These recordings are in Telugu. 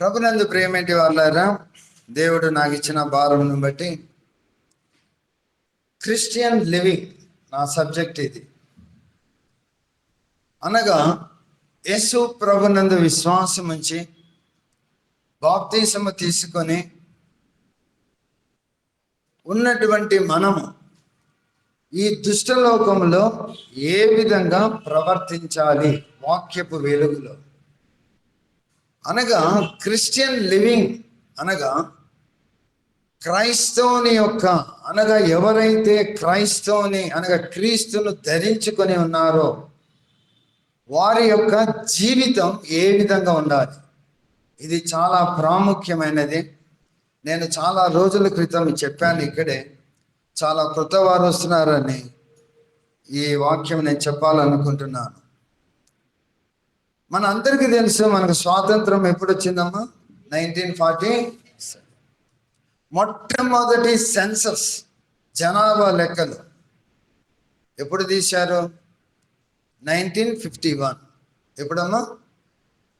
ప్రభునందు ప్రియమేంటి వాళ్ళారా, దేవుడు నాకు ఇచ్చిన భారమును బట్టి క్రిస్టియన్ లివింగ్ నా సబ్జెక్ట్ ఇది. అనగా యేసు ప్రభునందు విశ్వాసం ఉంచి బాప్తిసము తీసుకొని ఉన్నటువంటి మనము ఈ దుష్టలోకంలో ఏ విధంగా ప్రవర్తించాలి వాక్యపు వెలుగులో. అనగా క్రిస్టియన్ లివింగ్ అనగా క్రైస్తవుని యొక్క అనగా ఎవరైతే క్రైస్తవుని అనగా క్రీస్తును ధరించుకొని ఉన్నారో వారి యొక్క జీవితం ఏ విధంగా ఉండాలి, ఇది చాలా ప్రాముఖ్యమైనది. నేను చాలా రోజుల క్రితం చెప్పాను, ఇక్కడే చాలా కొత్త వారు వస్తున్నారని ఈ వాక్యం నేను చెప్పాలనుకుంటున్నాను. మన అందరికీ తెలుసు, మనకు స్వాతంత్రం ఎప్పుడు వచ్చిందమ్మా? 1940. మొట్టమొదటి సెన్సస్ జనాభా లెక్కలు ఎప్పుడు తీశారు? 1951. ఎప్పుడమ్మా?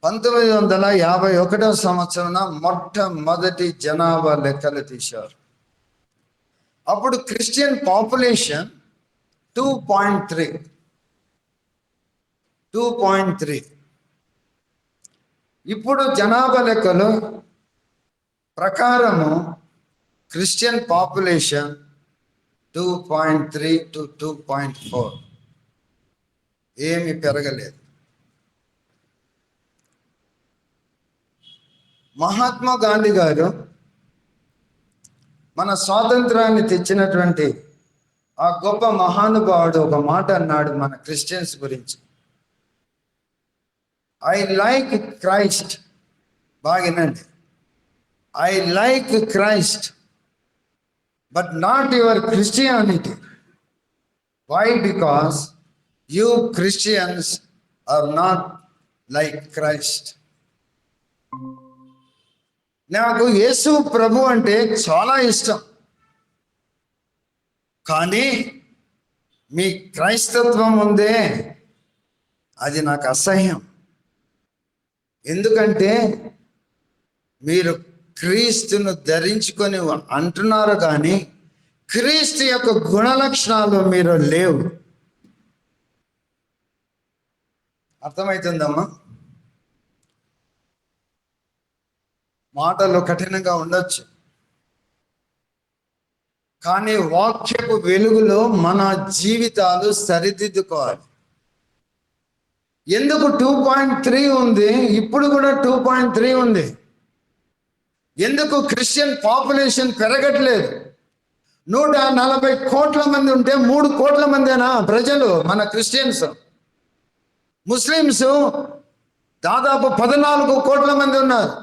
1951 సంవత్సరాన మొట్టమొదటి జనాభా లెక్కలు తీశారు. అప్పుడు క్రిస్టియన్ పాపులేషన్ 2.3. ఇప్పుడు జనాభా లెక్కలు ప్రకారము క్రిస్టియన్ పాపులేషన్ 2.3 to 2.4, ఏమి పెరగలేదు. మహాత్మా గాంధీ గారు మన స్వాతంత్రాన్ని తెచ్చినటువంటి ఆ గొప్ప మహానుభావుడు ఒక మాట అన్నాడు మన క్రిస్టియన్స్ గురించి. I like Christ. బాగినండి. I like Christ but not your Christianity. Why? Because you Christians are not like Christ. నాకు యేసు ప్రభు అంటే చాలా ఇష్టం, కానీ మీ క్రైస్తత్వం ఉందే అది నాకు అసహ్యం. ఎందుకంటే మీరు క్రీస్తును ధరించుకొని అంటున్నారు, కానీ క్రీస్తు యొక్క గుణలక్షణాలు మీరు లేవు. అర్థమవుతుందమ్మా? మాటలు కఠినంగా ఉండొచ్చు, కానీ వాక్యపు వెలుగులో మన జీవితాలు సరిదిద్దుకోవాలి. ఎందుకు 2.3 ఉంది? ఇప్పుడు కూడా 2.3 ఉంది. ఎందుకు క్రిస్టియన్ పాపులేషన్ పెరగట్లేదు? 140 కోట్ల మంది ఉంటే 3 కోట్ల మందేనా ప్రజలు మన క్రిస్టియన్స్? ముస్లిమ్స్ దాదాపు 14 కోట్ల మంది ఉన్నారు.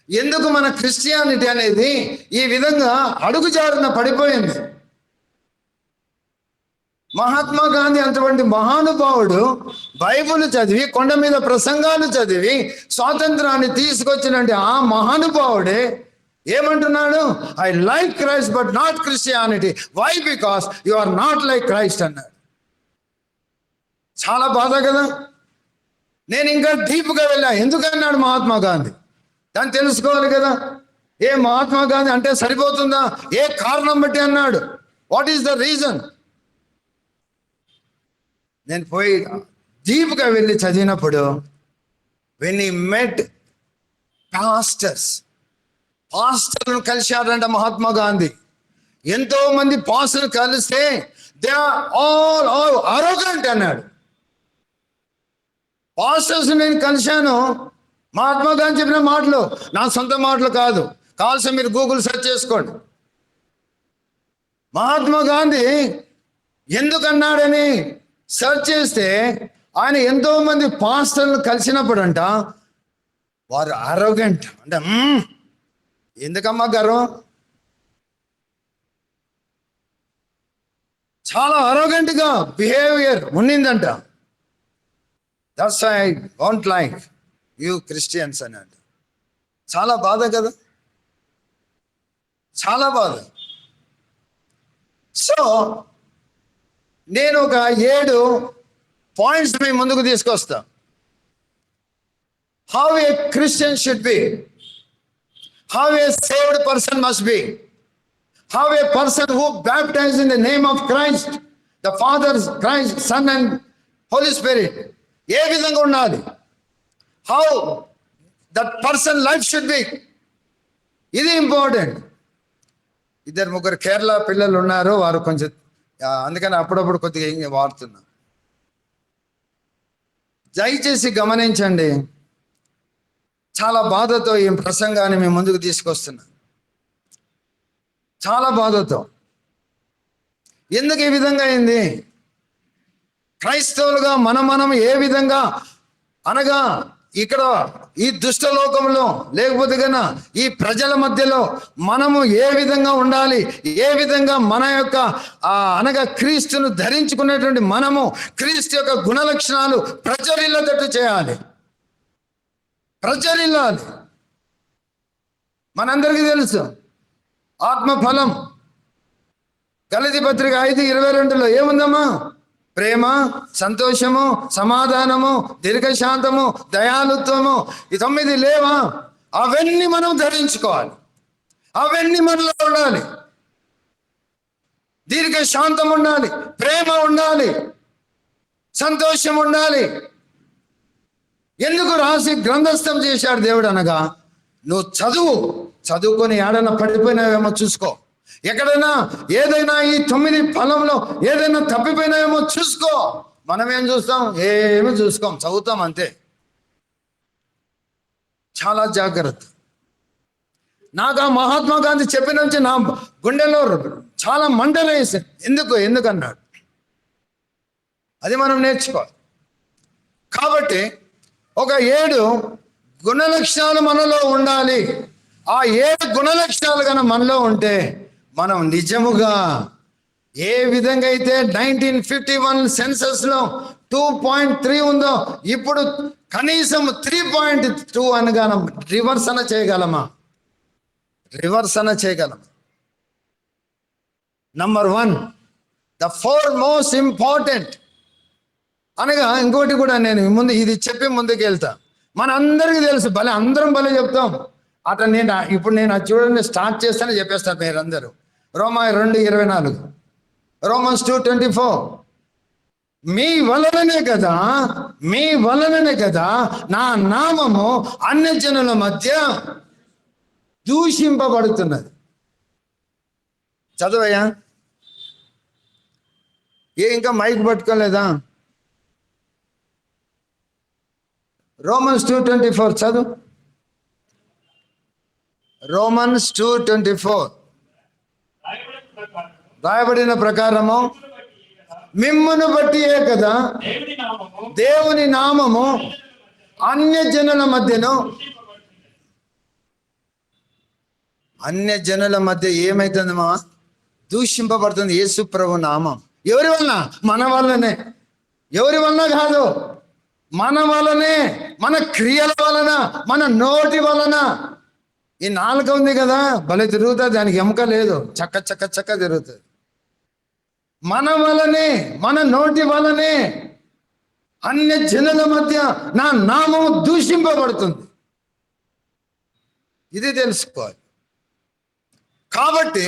ఎందుకు మన క్రిస్టియానిటీ అనేది ఈ విధంగా అడుగుజారున పడిపోయింది? మహాత్మా గాంధీ అటువంటి మహానుభావుడు బైబిల్ చదివి, కొండ మీద ప్రసంగాలు చదివి స్వాతంత్రాన్ని తీసుకొచ్చినట్టు ఆ మహానుభావుడే ఏమంటున్నాడు? I like Christ but not Christianity. Why? Because you are not like Christ అన్నాడు. చాలా బాధ కదా. నేను ఇంకా డీప్గా వెళ్ళా. ఎందుకన్నాడు మహాత్మా గాంధీ? దాన్ని తెలుసుకోవాలి కదా. మహాత్మా గాంధీ అంటే సరిపోతుందా? ఏ కారణం బట్టి అన్నాడు? What is the reason? నేను పోయి డీప్గా వెళ్ళి చదివినప్పుడు, వెన్ హి మెట్ పాస్టర్లను కలిశాడంట మహాత్మా గాంధీ. ఎంతో మంది పాస్టర్లు కలిస్తే దే ఆర్ ఆల్ అరోగెంట్ అన్నాడు. పాస్టర్స్ నేను కలిశాను. మహాత్మా గాంధీ చెప్పిన మాటలు నా సొంత మాటలు కాదు, కావాల్సిన మీరు గూగుల్ సెర్చ్ చేసుకోండి. మహాత్మా గాంధీ ఎందుకన్నాడని సెర్చ్ చేస్తే ఆయన ఎంతో మంది పాస్టర్లు కలిసినప్పుడు అంట వారు అరోగెంట్ అంటే, ఎందుకమ్మా గర్వం? చాలా అరోగెంట్గా బిహేవియర్ ఉండిందంట. That's I don't like you Christians అని అంట. చాలా బాధ కదా, చాలా బాధ. సో నేను ఒక 7 పాయింట్స్ మీ ముందుకు తీసుకొస్తా. how a Christian should be, how a saved person must be, how a person who baptized in the name of Christ, the Father, Christ, Son and Holy Spirit, ఏ విధంగా ఉండాలి, how that person life should be, ఇది ఇంపార్టెంట్. ఇద్దరు ముగ్గురు కేరళ పిల్లలు ఉన్నారు, వారు కొంచెం అందుకని అప్పుడప్పుడు కొద్దిగా వాడుతున్నా. దయచేసి గమనించండి, చాలా బాధతో ఈ ప్రసంగాన్ని మేము ముందుకు తీసుకొస్తున్నా, చాలా బాధతో. ఎందుకు ఈ విధంగా అయింది? క్రైస్తవులుగా మనం ఏ విధంగా, అనగా ఇక్కడ ఈ దుష్ట లోకంలో లేకపోతే కన్నా ఈ ప్రజల మధ్యలో మనము ఏ విధంగా ఉండాలి, ఏ విధంగా మన యొక్క అనగా క్రీస్తును ధరించుకునేటువంటి మనము క్రీస్తు యొక్క గుణలక్షణాలు ప్రచురిల్లేటట్టు చేయాలి, ప్రచురిల్లాలి. మనందరికీ తెలుసు ఆత్మఫలం గలతీ పత్రిక 5:22 ఏముందమ్మా? ప్రేమ, సంతోషము, సమాధానము, దీర్ఘశాంతము, దయాలుత్వము, ఈ 9 లేవా? అవన్నీ మనం ధరించుకోవాలి, అవన్నీ మనలో ఉండాలి. దీర్ఘశాంతం ఉండాలి, ప్రేమ ఉండాలి, సంతోషం ఉండాలి. ఎందుకు రాసి గ్రంథస్థం చేశాడు దేవుడు? అనగా నువ్వు చదువుకొని ఏడైనా పడిపోయినావేమో చూసుకో, ఎక్కడైనా ఏదైనా ఈ 9 ఫలంలో ఏదైనా తప్పిపోయినాయేమో చూసుకో. మనం ఏం చూస్తాం? ఏమి చూసుకోం, చదువుతాం అంతే. చాలా జాగ్రత్త. నాకు ఆ మహాత్మా గాంధీ చెప్పిన నుంచి నా గుండెలో చాలా మంటలు వేసాయి. ఎందుకన్నాడు? అది మనం నేర్చుకోవాలి. కాబట్టి ఒక 7 గుణలక్షణాలు మనలో ఉండాలి. ఆ 7 గుణలక్షణాలు కన్నా మనలో ఉంటే మనం నిజముగా ఏ విధంగా అయితే 1951 సెన్సస్ లో 2.3 ఉందో, ఇప్పుడు కనీసం 3.2 అనగా రివర్స్ అన చేయగలమా? నంబర్ 1, ద 4 మోస్ట్ ఇంపార్టెంట్ అనగా ఇంకోటి కూడా నేను ముందు ఇది చెప్పి ముందుకు వెళ్తా. మన అందరికీ తెలుసు, అందరం భలే చెప్తాం. ఇప్పుడు నేను అది చూడండి, స్టార్ట్ చేస్తానే చెప్పేస్తాను మీరందరూ. రోమా 2:24, రోమన్స్ 2:24, మీ వలననే కదా నా నామము అన్యజనుల మధ్య దూషింపబడుతున్నది. చదువయ్యా. ఇంకా మైక్ పట్టుకోలేదా? రోమన్స్ 2:24 చదువు. రోమన్స్ 2:24 రాయబడిన ప్రకారము మిమ్మును బట్టియే కదా దేవుని నామము అన్యజనుల మధ్య ఏమైతుందమ్మా? దూషింపబడుతుంది. యేసు ప్రభు నామం. ఎవరి వలన? మన వల్లనే. ఎవరి వలన కాదు, మన వలనే, మన క్రియల వలన, మన నోటి వలన. ఈ నాలుక ఉంది కదా, భలే తిరుగుతుంది, దానికి ఎముక లేదు, చక్క తిరుగుతుంది. మన వలనే, మన నోటి వలనే అన్య జనుల మధ్య నా నామము దూషింపబడుతుంది. ఇది తెలుసుకోవాలి. కాబట్టి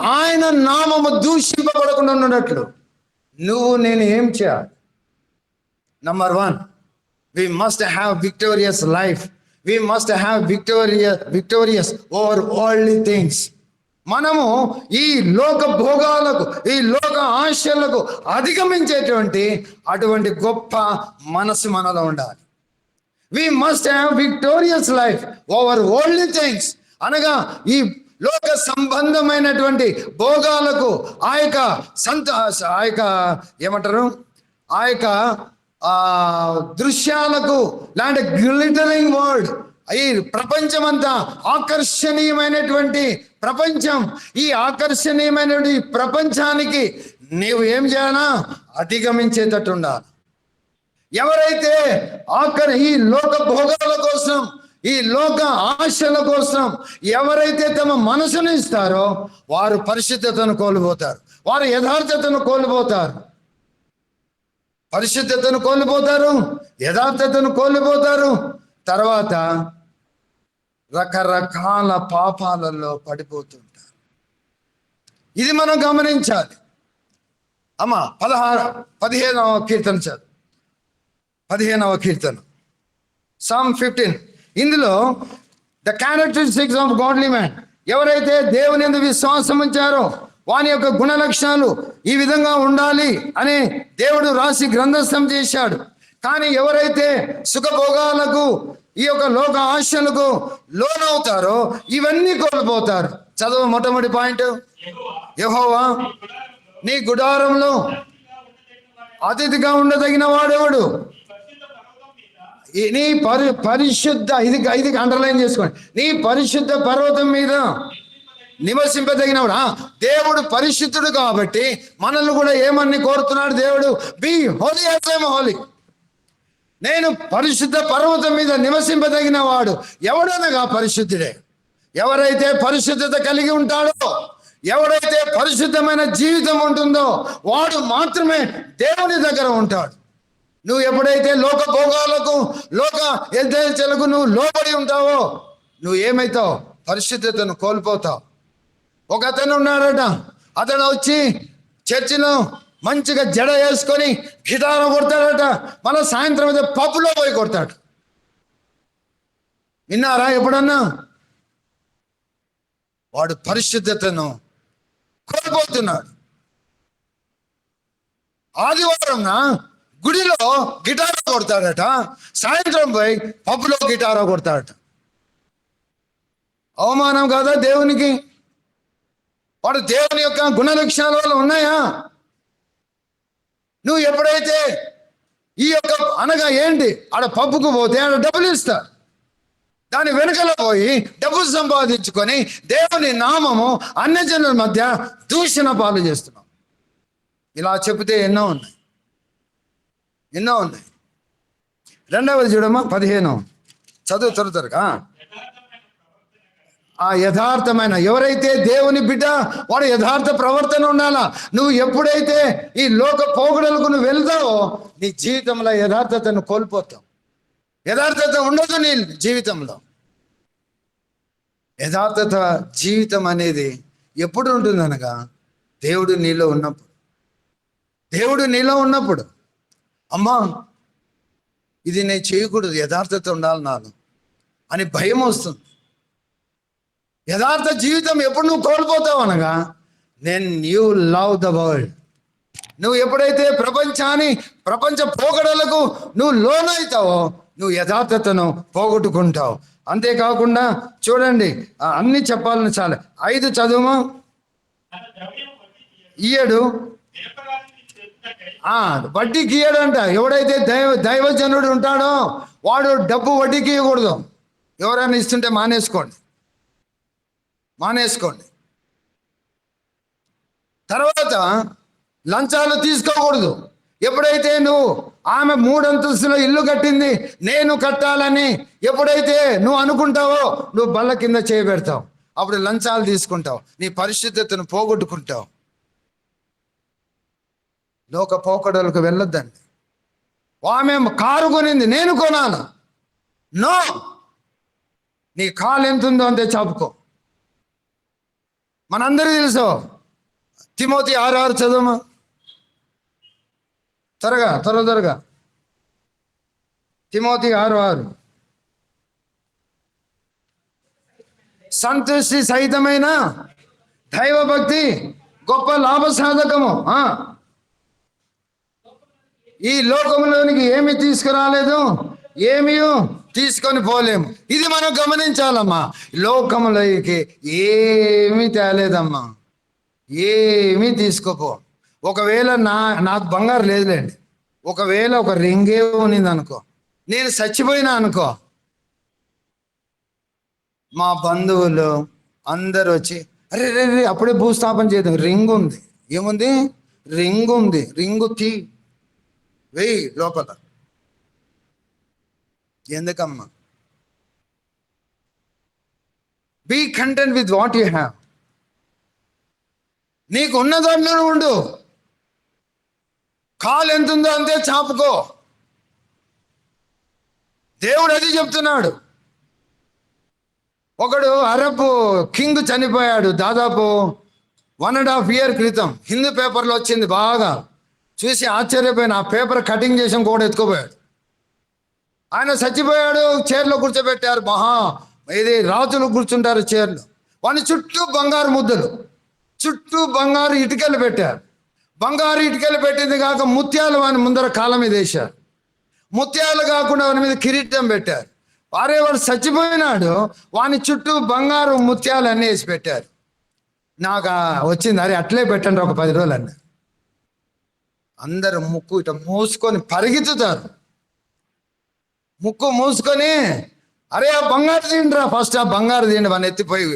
ఆయన నామము దూషింపబడకుండా ఉన్నట్లు నేను ఏం చేయాలి? Number 1, we must have victorious life. We must have victorious over worldly things. మనము ఈ లోక భోగాలకు, ఈ లోక ఆశలకు అధిగమించేటువంటి అటువంటి గొప్ప మనసు మనలో ఉండాలి. We must have victorious life over worldly things. అనగా ఈ లోక సంబంధమైనటువంటి భోగాలకు, ఆ యొక్క ఏమంటారు, ఆ యొక్క దృశ్యాలకు, లాంటి గ్లిటరింగ్ వరల్డ్, ఈ ప్రపంచమంతా ఆకర్షణీయమైనటువంటి ప్రపంచం. ఈ ఆకర్షణీయమైనటువంటి ప్రపంచానికి నీవు ఏం చేయాలా? అధిగమించేటట్టు ఉండాలి. ఎవరైతే ఈ లోక భోగాల కోసం, ఈ లోక ఆశల కోసం ఎవరైతే తమ మనసును ఇస్తారో వారు పరిశుద్ధతను కోల్పోతారు, వారు యథార్థతను కోల్పోతారు. పరిశుద్ధతను కోల్పోతారు, యథార్థతను కోల్పోతారు. తర్వాత రకరకాల పాపాలలో పడిపోతుంటారు. ఇది మనం గమనించాలి. అమ్మ 15వ కీర్తన చదువు. 15వ కీర్తన, Psalm 15. ఇందులో the characteristics of godly man, ఎవరైతే దేవుని యందు విశ్వాసం ఉంచారో వాని యొక్క గుణ లక్షణాలు ఈ విధంగా ఉండాలి అని దేవుడు రాసి గ్రంథస్థం చేశాడు. కానీ ఎవరైతే సుఖభోగాలకు, ఈ యొక్క లోక ఆశలకు లోనవుతారో ఇవన్నీ కోల్పోతారు. చదువు మొట్టమొదటి పాయింట్. యెహోవా నీ గుడారంలో అతిథిగా ఉండదగిన వాడెవడు? నీ పరిశుద్ధ, ఇది అండర్లైన్ చేసుకోండి, నీ పరిశుద్ధ పర్వతం మీద నివసింపదగినవాడు. దేవుడు పరిశుద్ధుడు కాబట్టి మనల్ని కూడా ఏమని కోరుతున్నాడు దేవుడు? Be holy as I am holy. నేను పరిశుద్ధ పర్వతం మీద నివసింపదగిన వాడు ఎవడనగా పరిశుద్ధుడే. ఎవరైతే పరిశుద్ధత కలిగి ఉంటాడో, ఎవడైతే పరిశుద్ధమైన జీవితం ఉంటుందో వాడు మాత్రమే దేవుని దగ్గర ఉంటాడు. నువ్వు ఎప్పుడైతే లోక భోగాలకు, లోక యథేచ్ఛలకు నువ్వు లోబడి ఉంటావో నువ్వు ఏమైతావు? పరిశుద్ధతను కోల్పోతావు. ఒక అతను ఉన్నాడట, అతను వచ్చి చర్చిలో మంచిగా జడ వేసుకొని గిటారం కొడతాడట, మళ్ళీ సాయంత్రం అయితే పప్పులో పోయి కొడతాడు. విన్నారా ఎప్పుడన్నా? వాడు పరిశుద్ధతను కోల్పోతున్నాడు. ఆదివారం గుడిలో గిటారా కొడతాడట, సాయంత్రం పోయి పప్పులో గిటారా కొడతాడట. అవమానం కాదా దేవునికి? వాడు దేవుని యొక్క గుణ లక్షణాల వల్ల ఉన్నాయా? నువ్వు ఎప్పుడైతే ఈ యొక్క అనగా ఏంటి, ఆడ పప్పుకు పోతే ఆడ డబ్బులు ఇస్తారు, దాని వెనుకల పోయి డబ్బు సంపాదించుకొని దేవుని నామము అన్యజనుల మధ్య దూషణ పాలు చేస్తున్నాం. ఇలా చెబితే ఎన్నో ఉన్నాయి. రెండవది చూడమ్మా, 15 చదువు త్వరగా. ఆ యథార్థమైన, ఎవరైతే దేవుని బిడ్డ వాడు యథార్థ ప్రవర్తన ఉండాలా. నువ్వు ఎప్పుడైతే ఈ లోక పోగుడలకు నువ్వు వెళ్తావో నీ జీవితంలో యథార్థతను కోల్పోతావు. యథార్థత ఉండదు నీ జీవితంలో. యథార్థత జీవితం అనేది ఎప్పుడు ఉంటుందనగా దేవుడు నీలో ఉన్నప్పుడు. దేవుడు నీలో ఉన్నప్పుడు అమ్మా ఇది నేను చేయకూడదు, యథార్థత ఉండాలి నాను అని భయం వస్తుంది. యథార్థ జీవితం ఎప్పుడు నువ్వు కోల్పోతావు అనగా then you love the world. నువ్వు ఎప్పుడైతే ప్రపంచ పోకడలకు నువ్వు లోనవుతావో నువ్వు యథార్థతను పోగొట్టుకుంటావు. అంతేకాకుండా చూడండి, అన్ని చెప్పాలని చాలా. 5 చదువు. ఇయ్యడు, వడ్డీకి ఇయ్యడంట. ఎవడైతే దైవజనుడు ఉంటాడో వాడు డబ్బు వడ్డీకి ఇవ్వకూడదు. ఎవరైనా ఇస్తుంటే మానేసుకోండి. తర్వాత లంచాలు తీసుకోకూడదు. ఎప్పుడైతే నువ్వు ఆమె 3 అంతస్తుల ఇల్లు కట్టింది నేను కట్టాలని ఎప్పుడైతే నువ్వు అనుకుంటావో నువ్వు బల్ల కింద చేయబెడతావు. అప్పుడు లంచాలు తీసుకుంటావు, నీ పరిశుద్ధతను పోగొట్టుకుంటావు. లోక పోకడలకు వెళ్ళొద్దండి. ఆమె కారు కొనింది నేను కొనాను, నో, నీ కాలు ఎంత ఉందో అంతే చాపుకో. మనందరికీ తెలుసు. తిమోతి 6:6 చదువు త్వరగా. తిమోతి 6:6. సంతృష్టి సహితమైన దైవభక్తి గొప్ప లాభ సాధకము. ఈ లోకంలోనికి ఏమి తీసుకురాలేదు, ఏమీ తీసుకొని పోలేము. ఇది మనం గమనించాలమ్మా. లోకంలోకి ఏమీ తేలేదమ్మా, ఏమీ తీసుకోపో. ఒకవేళ నాకు బంగారు లేదులేండి, ఒకవేళ ఒక రింగే ఉన్నింది అనుకో, నేను చచ్చిపోయినా అనుకో, మా బంధువులు అందరు వచ్చి అరే రే రే అప్పుడే భూస్థాపన చేద్దాం, రింగ్ ఉంది, ఏముంది, రింగ్ ఉంది, రింగు వెయ్యి లోపల. ఎందుకమ్మా? Be content with what you have. నీకు ఉన్న దాంట్లో ఉండు. కాలు ఎంత ఉందో అంతే చాపుకో. దేవుడు అది చెప్తున్నాడు. ఒకడు అరబ్ కింగ్ చనిపోయాడు దాదాపు 1.5 year క్రితం. హిందూ పేపర్లో వచ్చింది, బాగా చూసి ఆశ్చర్యపోయిన. ఆ పేపర్ కటింగ్ చేసి కూడా ఎత్తుకుపోయాడు. ఆయన చచ్చిపోయాడు, చైర్లో కూర్చోబెట్టారు. ఇది రాజులు కూర్చుంటారు చైర్లో. వాని చుట్టూ బంగారు ముద్దలు, చుట్టూ బంగారు ఇటుకలు పెట్టారు. బంగారు ఇటుకలు పెట్టింది కాక ముత్యాలు వాని ముందర కాళ్ళ మీద వేశారు. ముత్యాలు కాకుండా వాని మీద కిరీటం పెట్టారు. వాడు చచ్చిపోయినాడు, వాని చుట్టూ బంగారు ముత్యాలు అన్నీ వేసి పెట్టారు. నాకు వచ్చింది, అరే అట్లే పెట్టండి ఒక 10 రోజులు అన్న. అందరు ముక్కు ఇట మూసుకొని పరిగెత్తుతారు. ముక్కు మూసుకొని, అరే ఆ బంగారు తీయండిరా, ఫస్ట్ ఆ బంగారు తీయండి, వాడిని ఎత్తిపోయి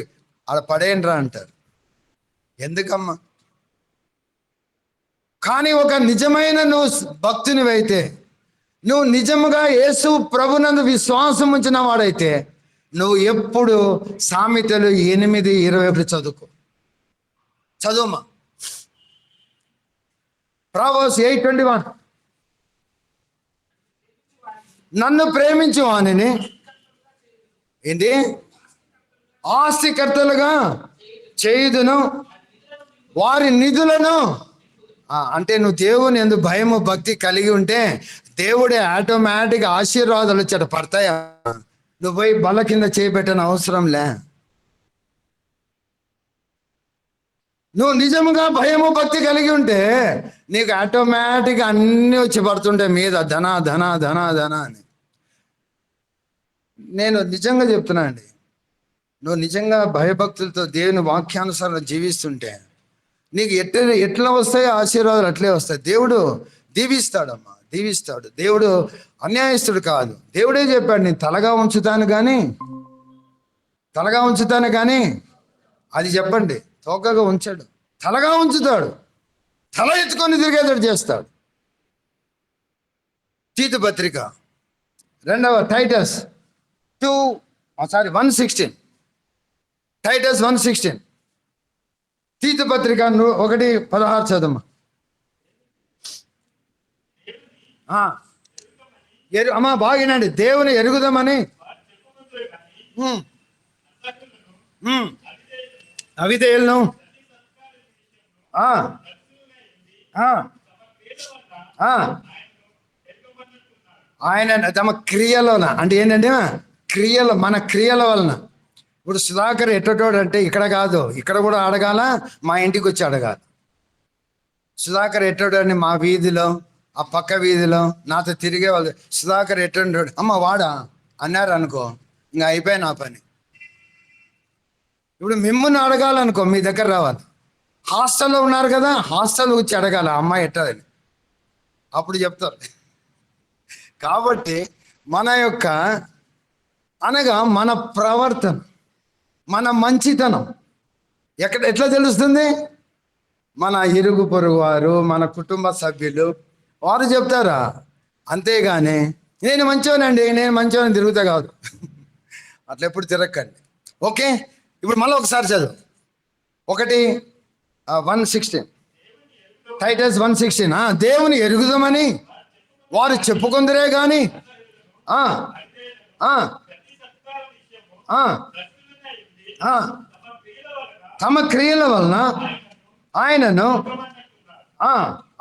అలా పడేయండిరా అంటారు. ఎందుకమ్మా? కానీ ఒక నిజమైన నువ్వు భక్తునివైతే, నువ్వు నిజముగా యేసు ప్రభునందు విశ్వాసం ఉంచిన వాడైతే, నువ్వు ఎప్పుడు సామెతలు 8:21 చదువుమా. ప్రావర్బ్స్ 8:21. నన్ను ప్రేమించు వానిని ఏంటి ఆస్తికర్తలుగా చేయుదును, వారి నిధులను. అంటే నువ్వు దేవుని యందు భయము భక్తి కలిగి ఉంటే దేవుడే ఆటోమేటిక్ ఆశీర్వాదాలు వచ్చాడు పడతాయా. నువ్వు పోయి బల్ల కింద చేయబెట్టని అవసరంలే. నువ్వు నిజంగా భయము భక్తి కలిగి ఉంటే నీకు ఆటోమేటిక్ అన్నీ వచ్చి పడుతుంటాయి మీద, ధన ధన ధన ధన అని. నేను నిజంగా చెప్తున్నా అండి, నువ్వు నిజంగా భయభక్తులతో దేవుని వాక్యానుసారం జీవిస్తుంటే నీకు ఎట్లా వస్తాయో ఆశీర్వాదాలు అట్లే వస్తాయి. దేవుడు దీవిస్తాడమ్మా, దీవిస్తాడు. దేవుడు అన్యాయస్తుడు కాదు. దేవుడే చెప్పాడు, నేను తలగా ఉంచుతాను కానీ అది చెప్పండి, తోకగా ఉంచాడు. తలగా ఉంచుతాడు, తల ఎత్తుకొని తిరిగేటట్టు చేస్తాడు. తీతు పత్రిక 2 1:16 టైటస్ 1:16 తీతు పత్రిక 1:16 చదమ్మా. అమ్మా బాగినండి, దేవుని ఎరుగుదామని అవిధేయులను ఆయన తమ క్రియలోన, అంటే ఏంటంటే క్రియలు, మన క్రియల వలన. ఇప్పుడు సుధాకర్ ఎట్టోడు అంటే ఇక్కడ కాదు, ఇక్కడ కూడా అడగాల, మా ఇంటికి వచ్చి అడగాలి. సుధాకర్ ఎట్టోడు అని మా వీధిలో, ఆ పక్క వీధిలో నాతో తిరిగే వాళ్ళు, సుధాకర్ ఎట్టోడు అమ్మ వాడా అన్నారు అనుకో, ఇంకా అయిపోయి నా పని. ఇప్పుడు మిమ్మల్ని అడగాలనుకో, మీ దగ్గర రావాలి. హాస్టల్లో ఉన్నారు కదా, హాస్టల్ వచ్చి అడగాల అమ్మాయి ఎట్టదని, అప్పుడు చెప్తారు. కాబట్టి మన యొక్క అనగా మన ప్రవర్తన, మన మంచితనం ఎట్లా తెలుస్తుంది? మన ఇరుగు పొరుగు వారు, మన కుటుంబ సభ్యులు వారు చెప్తారా. అంతేగాని నేను మంచివాడిని తిరుగుతా కాదు. అట్లా ఎప్పుడు తిరగకండి. ఓకే, ఇప్పుడు మళ్ళీ ఒకసారి చదువు. 1:16 టైటస్ 1:16. దేవుని ఎరుగుదామని వారు చెప్పుకుందరే కానీ తమ క్రియల వలన ఆయనను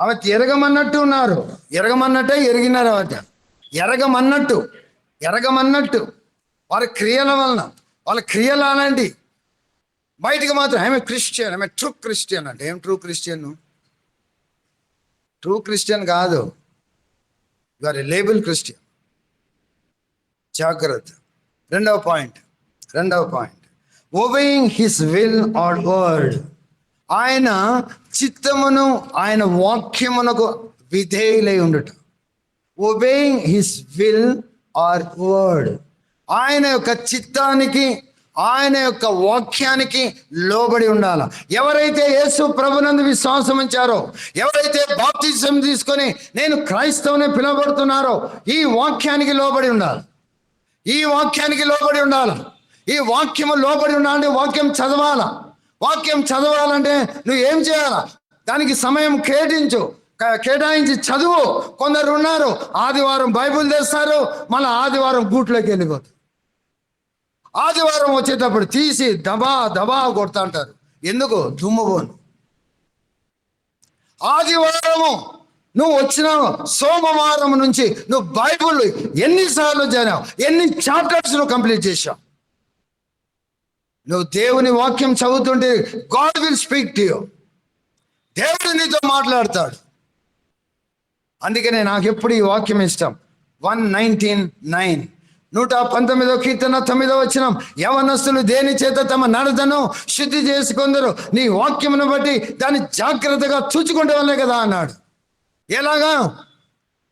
అవి ఎరగమన్నట్టు ఉన్నారు. ఎరగమన్నట్టే ఎరిగినారు. ఎరగమన్నట్టు వారి క్రియల వలన, వాళ్ళ క్రియలు అనండి. బయటికి మాత్రం I'm Christian, I'm true Christian అంటే ఏం ట్రూ క్రిస్టియన్? ట్రూ క్రిస్టియన్ కాదు, you are a label Christian. జాగ్రత్త. రెండవ point, obeying his will or word. ఆయన చిత్తమును, ఆయన వాక్యమునకు విధేయులై ఉండుట. Obeying his will or word. ఆయన యొక్క చిత్తానికి, ఆయన యొక్క వాక్యానికి లోబడి ఉండాల. ఎవరైతే యేసు ప్రభునందు విశ్వాసం ఉంచారో, ఎవరైతే బాప్తిజం తీసుకొని నేను క్రైస్తవుని పిలువబడుతున్నారో, ఈ వాక్యానికి లోబడి ఉండాలి. ఈ వాక్యానికి లోబడి ఉండాలి. ఈ వాక్యము లోబడి ఉండాలంటే వాక్యం చదవాలా. వాక్యం చదవాలంటే నువ్వు ఏం చేయాలా? దానికి సమయం కేటాయించు. కేటాయించి చదువు. కొందరు ఉన్నారు ఆదివారం బైబిల్ తెస్తారు, మళ్ళీ ఆదివారం గూట్లోకి వెళ్ళిపోతారు. ఆదివారం వచ్చేటప్పుడు తీసి దబా దబా కొడతా అంటారు. ఎందుకు? దుమ్ముబోను. ఆదివారము నువ్వు వచ్చినావు, సోమవారం నుంచి నువ్వు బైబిల్ ఎన్నిసార్లు చదివావు, ఎన్ని చాప్టర్స్ నువ్వు కంప్లీట్ చేశావు. నువ్వు దేవుని వాక్యం చదువుతుంటే God will speak to you. దేవుడు నీతో మాట్లాడతాడు. అందుకనే నాకు ఎప్పుడు ఈ వాక్యం ఇష్టం. 119:9 119వ కీర్తన 9వ వచనం, యవనస్తులు దేని చేత తమ నడతను శుద్ధి చేసుకుందరు, నీ వాక్యమును బట్టి దాన్ని జాగ్రత్తగా చూచుకుంటే వల్లే కదా అన్నాడు. ఎలాగా?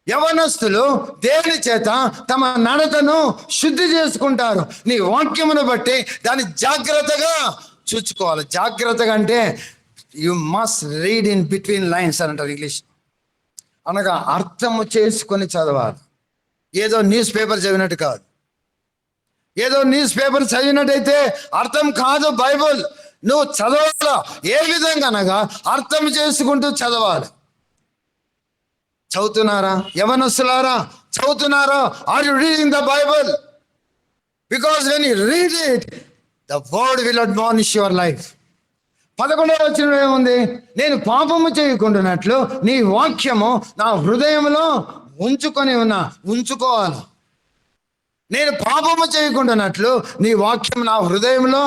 యవనస్తులు దేని చేత తమ నడతను శుద్ధి చేసుకుంటారు, నీ వాక్యమును బట్టి దాన్ని జాగ్రత్తగా చూచుకోవాలి. జాగ్రత్తగా అంటే you must read in between lines అని అంటారు ఇంగ్లీష్. అనగా అర్థము చేసుకొని చదవాలి. ఏదో న్యూస్ పేపర్ చదివినట్టు కాదు. ఏదో న్యూస్ పేపర్ చదివినట్టయితే అర్థం కాదు బైబుల్. నువ్వు చదవాలా. ఏ విధంగా అనగా అర్థం చేసుకుంటూ చదవాలి. చదువుతున్నారా యవనస్తులారా? చదువుతున్నారా? Are you reading the Bible? Because when you read it, the word will admonish your life. 11వ వచనం ఏముంది? నేను పాపము చేయకుండానట్లు నీ వాక్యము నా హృదయంలో ఉంచుకొని ఉన్నా. ఉంచుకోవాలి. నేను పాపము చేయకుండానట్లు నీ వాక్యం నా హృదయంలో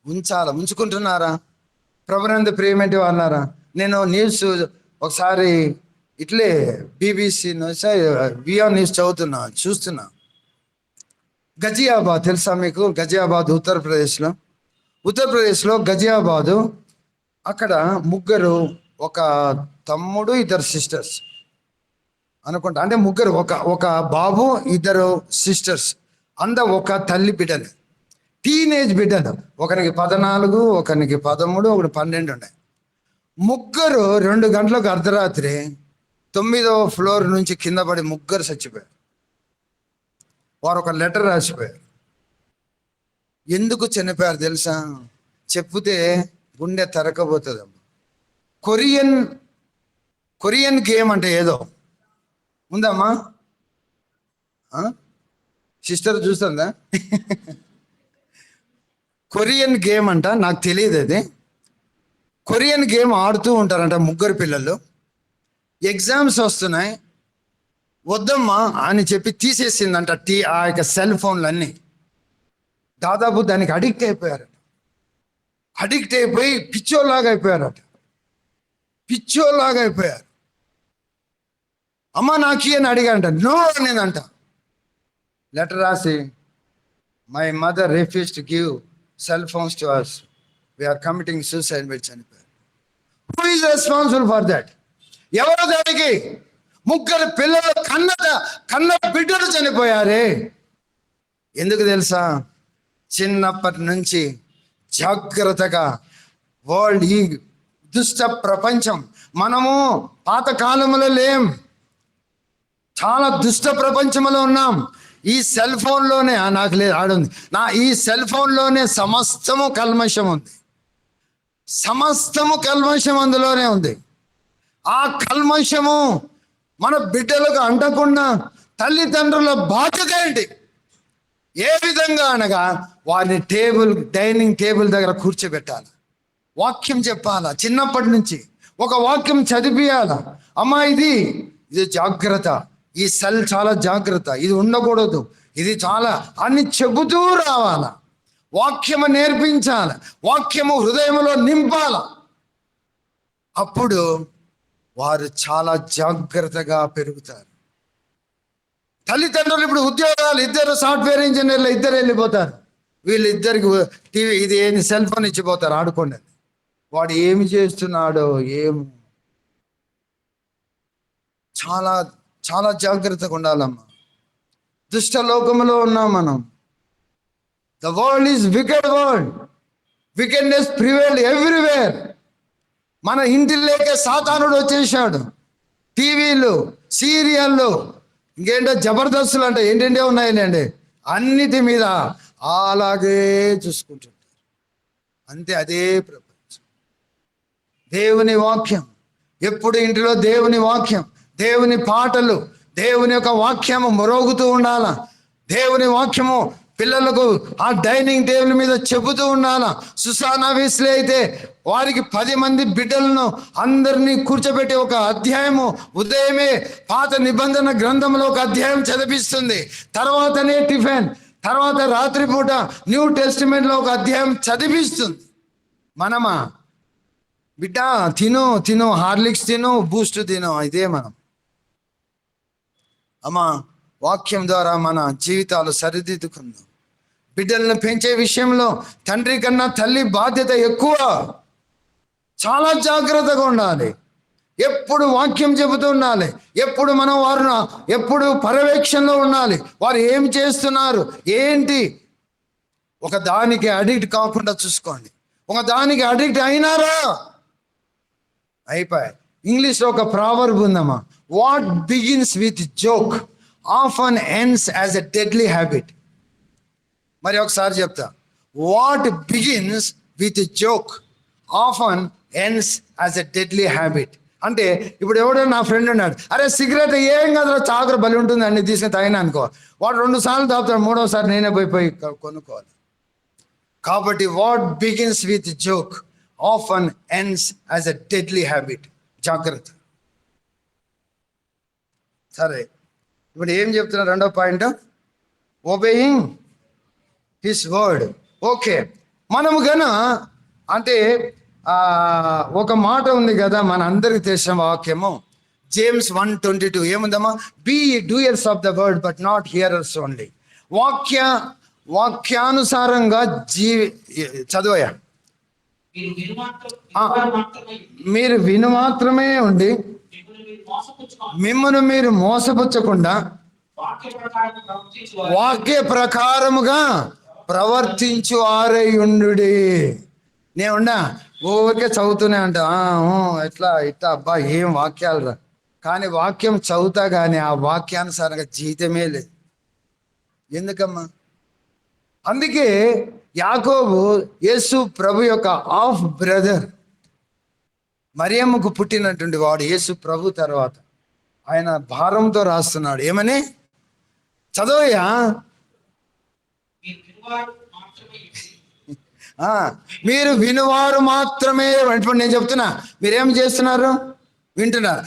ఉంచాలి. ఉంచుకుంటున్నారా? ప్రభునందు ప్రియమేంటి అన్నారా? నేను న్యూస్ ఒకసారి ఇట్లే BBC విఆర్ న్యూస్ చూస్తున్నా. గజియాబాద్ తెలుసా మీకు? గజియాబాద్ ఉత్తరప్రదేశ్లో గజియాబాదు. అక్కడ ముగ్గురు, ఒక తమ్ముడు, 2 సిస్టర్స్ అనుకుంటా. అంటే ముగ్గురు, ఒక బాబు, 2 సిస్టర్స్, ఒక తల్లి బిడ్డలు, టీనేజ్ బిడ్డలు. ఒకరికి 14, ఒకరికి 13, ఒకటి 12 ఉన్నాయి. ముగ్గురు 2 గంటలకు అర్ధరాత్రి 9వ ఫ్లోర్ నుంచి కింద పడి ముగ్గురు చచ్చిపోయారు. వారు ఒక లెటర్ రాసిపోయారు. ఎందుకు చనిపోయారు తెలుసా? చెప్తే గుండె తరకపోతుంది. కొరియన్ గేమ్ అంటే ఏదో ఉందమ్మా. సిస్టర్ చూస్తుందా? కొరియన్ గేమ్ అంట, నాకు తెలియదు అది. కొరియన్ గేమ్ ఆడుతూ ఉంటారంట ముగ్గురు పిల్లలు. ఎగ్జామ్స్ వస్తున్నాయి, వద్దమ్మా అని చెప్పి తీసేసిందంట ఆ యొక్క సెల్ ఫోన్లన్నీ. దాదాపు దానికి అడిక్ట్ అయిపోయారట. అడిక్ట్ అయిపోయి పిచ్చోలాగా అయిపోయారట. అమ్మ నాకు అని అడిగాంట. నో అనేదంట. లెటర్ రాసి, my mother refuse to give cell phones to us, we are committing suicide అని చనిపోయారు. Who is responsible for that? ఎవరు దానికి? ముగ్గురు పిల్లలు కన్న బిడ్డలు చనిపోయారే. ఎందుకు తెలుసా? చిన్నప్పటి నుంచి జాగ్రత్తగా వరల్డ్, ఈ దుష్ట ప్రపంచం, మనము పాత కాలంలో లేం, చాలా దుష్ట ప్రపంచంలో ఉన్నాం. ఈ సెల్ ఫోన్లోనే నాకు లేదు ఆడుంది ఈ సెల్ ఫోన్లోనే సమస్తము కల్మషం ఉంది. సమస్తము కల్మషం అందులోనే ఉంది. ఆ కల్మషము మన బిడ్డలకు అంటకుండా తల్లిదండ్రుల బాధ్యత ఏంటి? ఏ విధంగా అనగా వారిని డైనింగ్ టేబుల్ దగ్గర కూర్చోబెట్టాలి. వాక్యం చెప్పాలా. చిన్నప్పటి నుంచి ఒక వాక్యం చదివియాలా. అమ్మా ఇది జాగ్రత్త, ఈ సెల్ చాలా జాగ్రత్త, ఇది ఉండకూడదు, ఇది చాలా అని చెబుతూ రావాల. వాక్యము నేర్పించాల. వాక్యము హృదయంలో నింపాల. అప్పుడు వారు చాలా జాగ్రత్తగా పెరుగుతారు. తల్లిదండ్రులు ఇప్పుడు ఉద్యోగాలు, 2 సాఫ్ట్వేర్ ఇంజనీర్లు 2 వెళ్ళిపోతారు. వీళ్ళిద్దరికి టీవీ, ఇది ఏంది, సెల్ ఫోన్ ఇచ్చిపోతారు, ఆడుకోండి. వాడు ఏమి చేస్తున్నాడో ఏం. చాలా చాలా జాగ్రత్తగా ఉండాలమ్మా. దుష్ట లోకములో ఉన్నాం మనం. The world is wicked world. Wickedness prevailed everywhere. మన ఇంటిలోకే సాతానుడు వచ్చేసాడు. టీవీలు, సీరియళ్ళు, ఇంకేంటో జబర్దస్తులు అంటే ఏంటంటే ఉన్నాయండి, అన్నిటి మీద అలాగే చూసుకుంటుంటారు. అంతే, అదే ప్రపంచం. దేవుని వాక్యం ఎప్పుడు ఇంటిలో దేవుని వాక్యం, దేవుని పాటలు, దేవుని యొక్క వాక్యము మొరుగుతూ ఉండాల. దేవుని వాక్యము పిల్లలకు ఆ డైనింగ్ టేబుల్ మీద చెబుతూ ఉండాల. సుసానా వీస్లే అయితే వారికి 10 మంది బిడ్డలను అందరినీ కూర్చోబెట్టి ఒక అధ్యాయము ఉదయమే పాత నిబంధన గ్రంథంలో ఒక అధ్యాయం చదివిస్తుంది. తర్వాతనే టిఫిన్, తర్వాత రాత్రిపూట న్యూ టెస్టిమెంట్లో ఒక అధ్యాయం చదివిస్తుంది. మనమా బిడ్డ తిను హార్లిక్స్ తిను, బూస్ట్ తిను, ఇదే మనం. అమ్మా వాక్యం ద్వారా మన జీవితాలు సరిదిద్దుకుందాం. బిడ్డలను పెంచే విషయంలో తండ్రి కన్నా తల్లి బాధ్యత ఎక్కువ. చాలా జాగ్రత్తగా ఉండాలి. ఎప్పుడు వాక్యం చెబుతూ ఉండాలి. ఎప్పుడు మనం వారు ఎప్పుడు పర్యవేక్షణలో ఉండాలి. వారు ఏం చేస్తున్నారు ఏంటి, ఒక దానికి అడిక్ట్ కాకుండా చూసుకోండి. ఒక దానికి అడిక్ట్ అయినారా అయిపోయి. ఇంగ్లీష్లో ఒక ప్రావర్బ్ ఉందమ్మా, what begins with joke often ends as a deadly habit. మరి ఒకసారి చెప్తా, what begins with joke often ends as a deadly habit. అంటే ఇప్పుడు ఎవడో నా ఫ్రెండ్ ఉన్నాడు, అరే సిగరెట్ ఏం కాదురా చాకుర బలి ఉంటుంది అన్ని తీసుకుని తాగినా అనుకో, వాడు 2 సార్లు తాగుతాడు, 3వ సారి నేనే పోయి కొనుక్కోవాలి. కాబట్టి what begins with joke often ends as a deadly habit. జాగ్రత్త. సరే, ఇప్పుడు ఏం చెప్తున్నారు? 2వ point, obeying his word. Okay, మనము గన అంటే ఒక మాట ఉంది కదా మన అందరికి తెలిసిన వాక్యము, జేమ్స్ 1:22 ఏముందమ్మా? Be doers of the word but not hearers only. వాక్యానుసారంగా చదువయా. మీరు విను మాత్రమే ఉండి మిమ్మల్ని మీరు మోసపుచ్చకుండా వాక్య ప్రకారముగా ప్రవర్తించు వారై ఉండుడి. నేనుండా ఊరికే చదువుతూనే అంటా, ఎట్లా ఇట్లా అబ్బా ఏం వాక్యాలు రా, కానీ వాక్యం చదువుతా కానీ ఆ వాక్యానుసారంగా జీవితమే లేదు. ఎందుకమ్మా? అందుకే యాకోబు యేసు ప్రభు యొక్క హాఫ్ బ్రదర్, మరియమ్మకు పుట్టినటువంటి వాడు యేసు ప్రభు తర్వాత ఆయన భారంతో రాస్తున్నాడు. ఏమని? చదవయ్యా. మీరు వినువారు మాత్రమే. ఇప్పుడు నేను చెప్తున్నా, మీరేం చేస్తున్నారు? వింటున్నారు.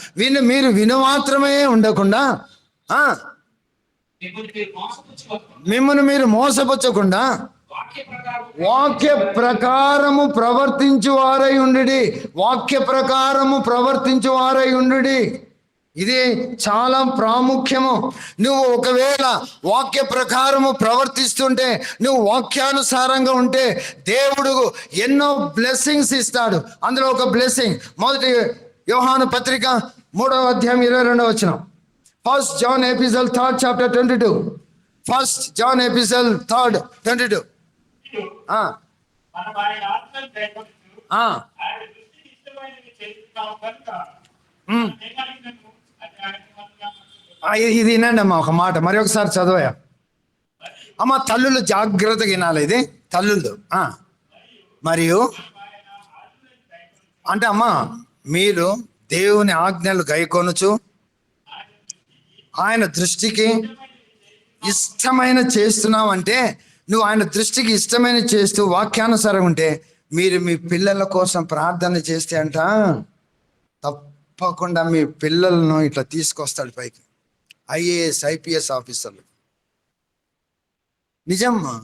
మీరు విను మాత్రమే ఉండకుండా మిమ్మల్ని మీరు మోసపుచ్చకుండా వాక్య ప్రకారము ప్రవర్తించు వారై ఉండుడి. వాక్య ప్రకారము ప్రవర్తించు వారై ఉండుడి. ఇది చాలా ప్రాముఖ్యము. నువ్వు ఒకవేళ వాక్య ప్రకారము ప్రవర్తిస్తుంటే, నువ్వు వాక్యానుసారంగా ఉంటే దేవుడు ఎన్నో బ్లెస్సింగ్స్ ఇస్తాడు. అందులో ఒక బ్లెస్సింగ్, మొదటి యోహాను పత్రిక 3వ అధ్యాయం 22వ వచనం. 1 John epistle 3rd chapter 22. 1 John epistle 3rd 22. ఇది వినండి అమ్మా ఒక మాట, మరి ఒకసారి చదవయా. అమ్మ తల్లులు జాగ్రత్తగా వినాలి. ఇది తల్లులు. మరియు అంటే అమ్మా, మీరు దేవుని ఆజ్ఞలు గైకొనుచు ఆయన దృష్టికి ఇష్టమైన చేస్తున్నావు అంటే, నువ్వు ఆయన దృష్టికి ఇష్టమైన చేస్తూ వాక్యానుసారం ఉంటే, మీరు మీ పిల్లల కోసం ప్రార్థన చేస్తే అంట తప్పకుండా మీ పిల్లలను ఇట్లా తీసుకొస్తాడు పైకి, ఐఏఎస్ ఐపీఎస్ ఆఫీసర్లు. నిజమ్మా.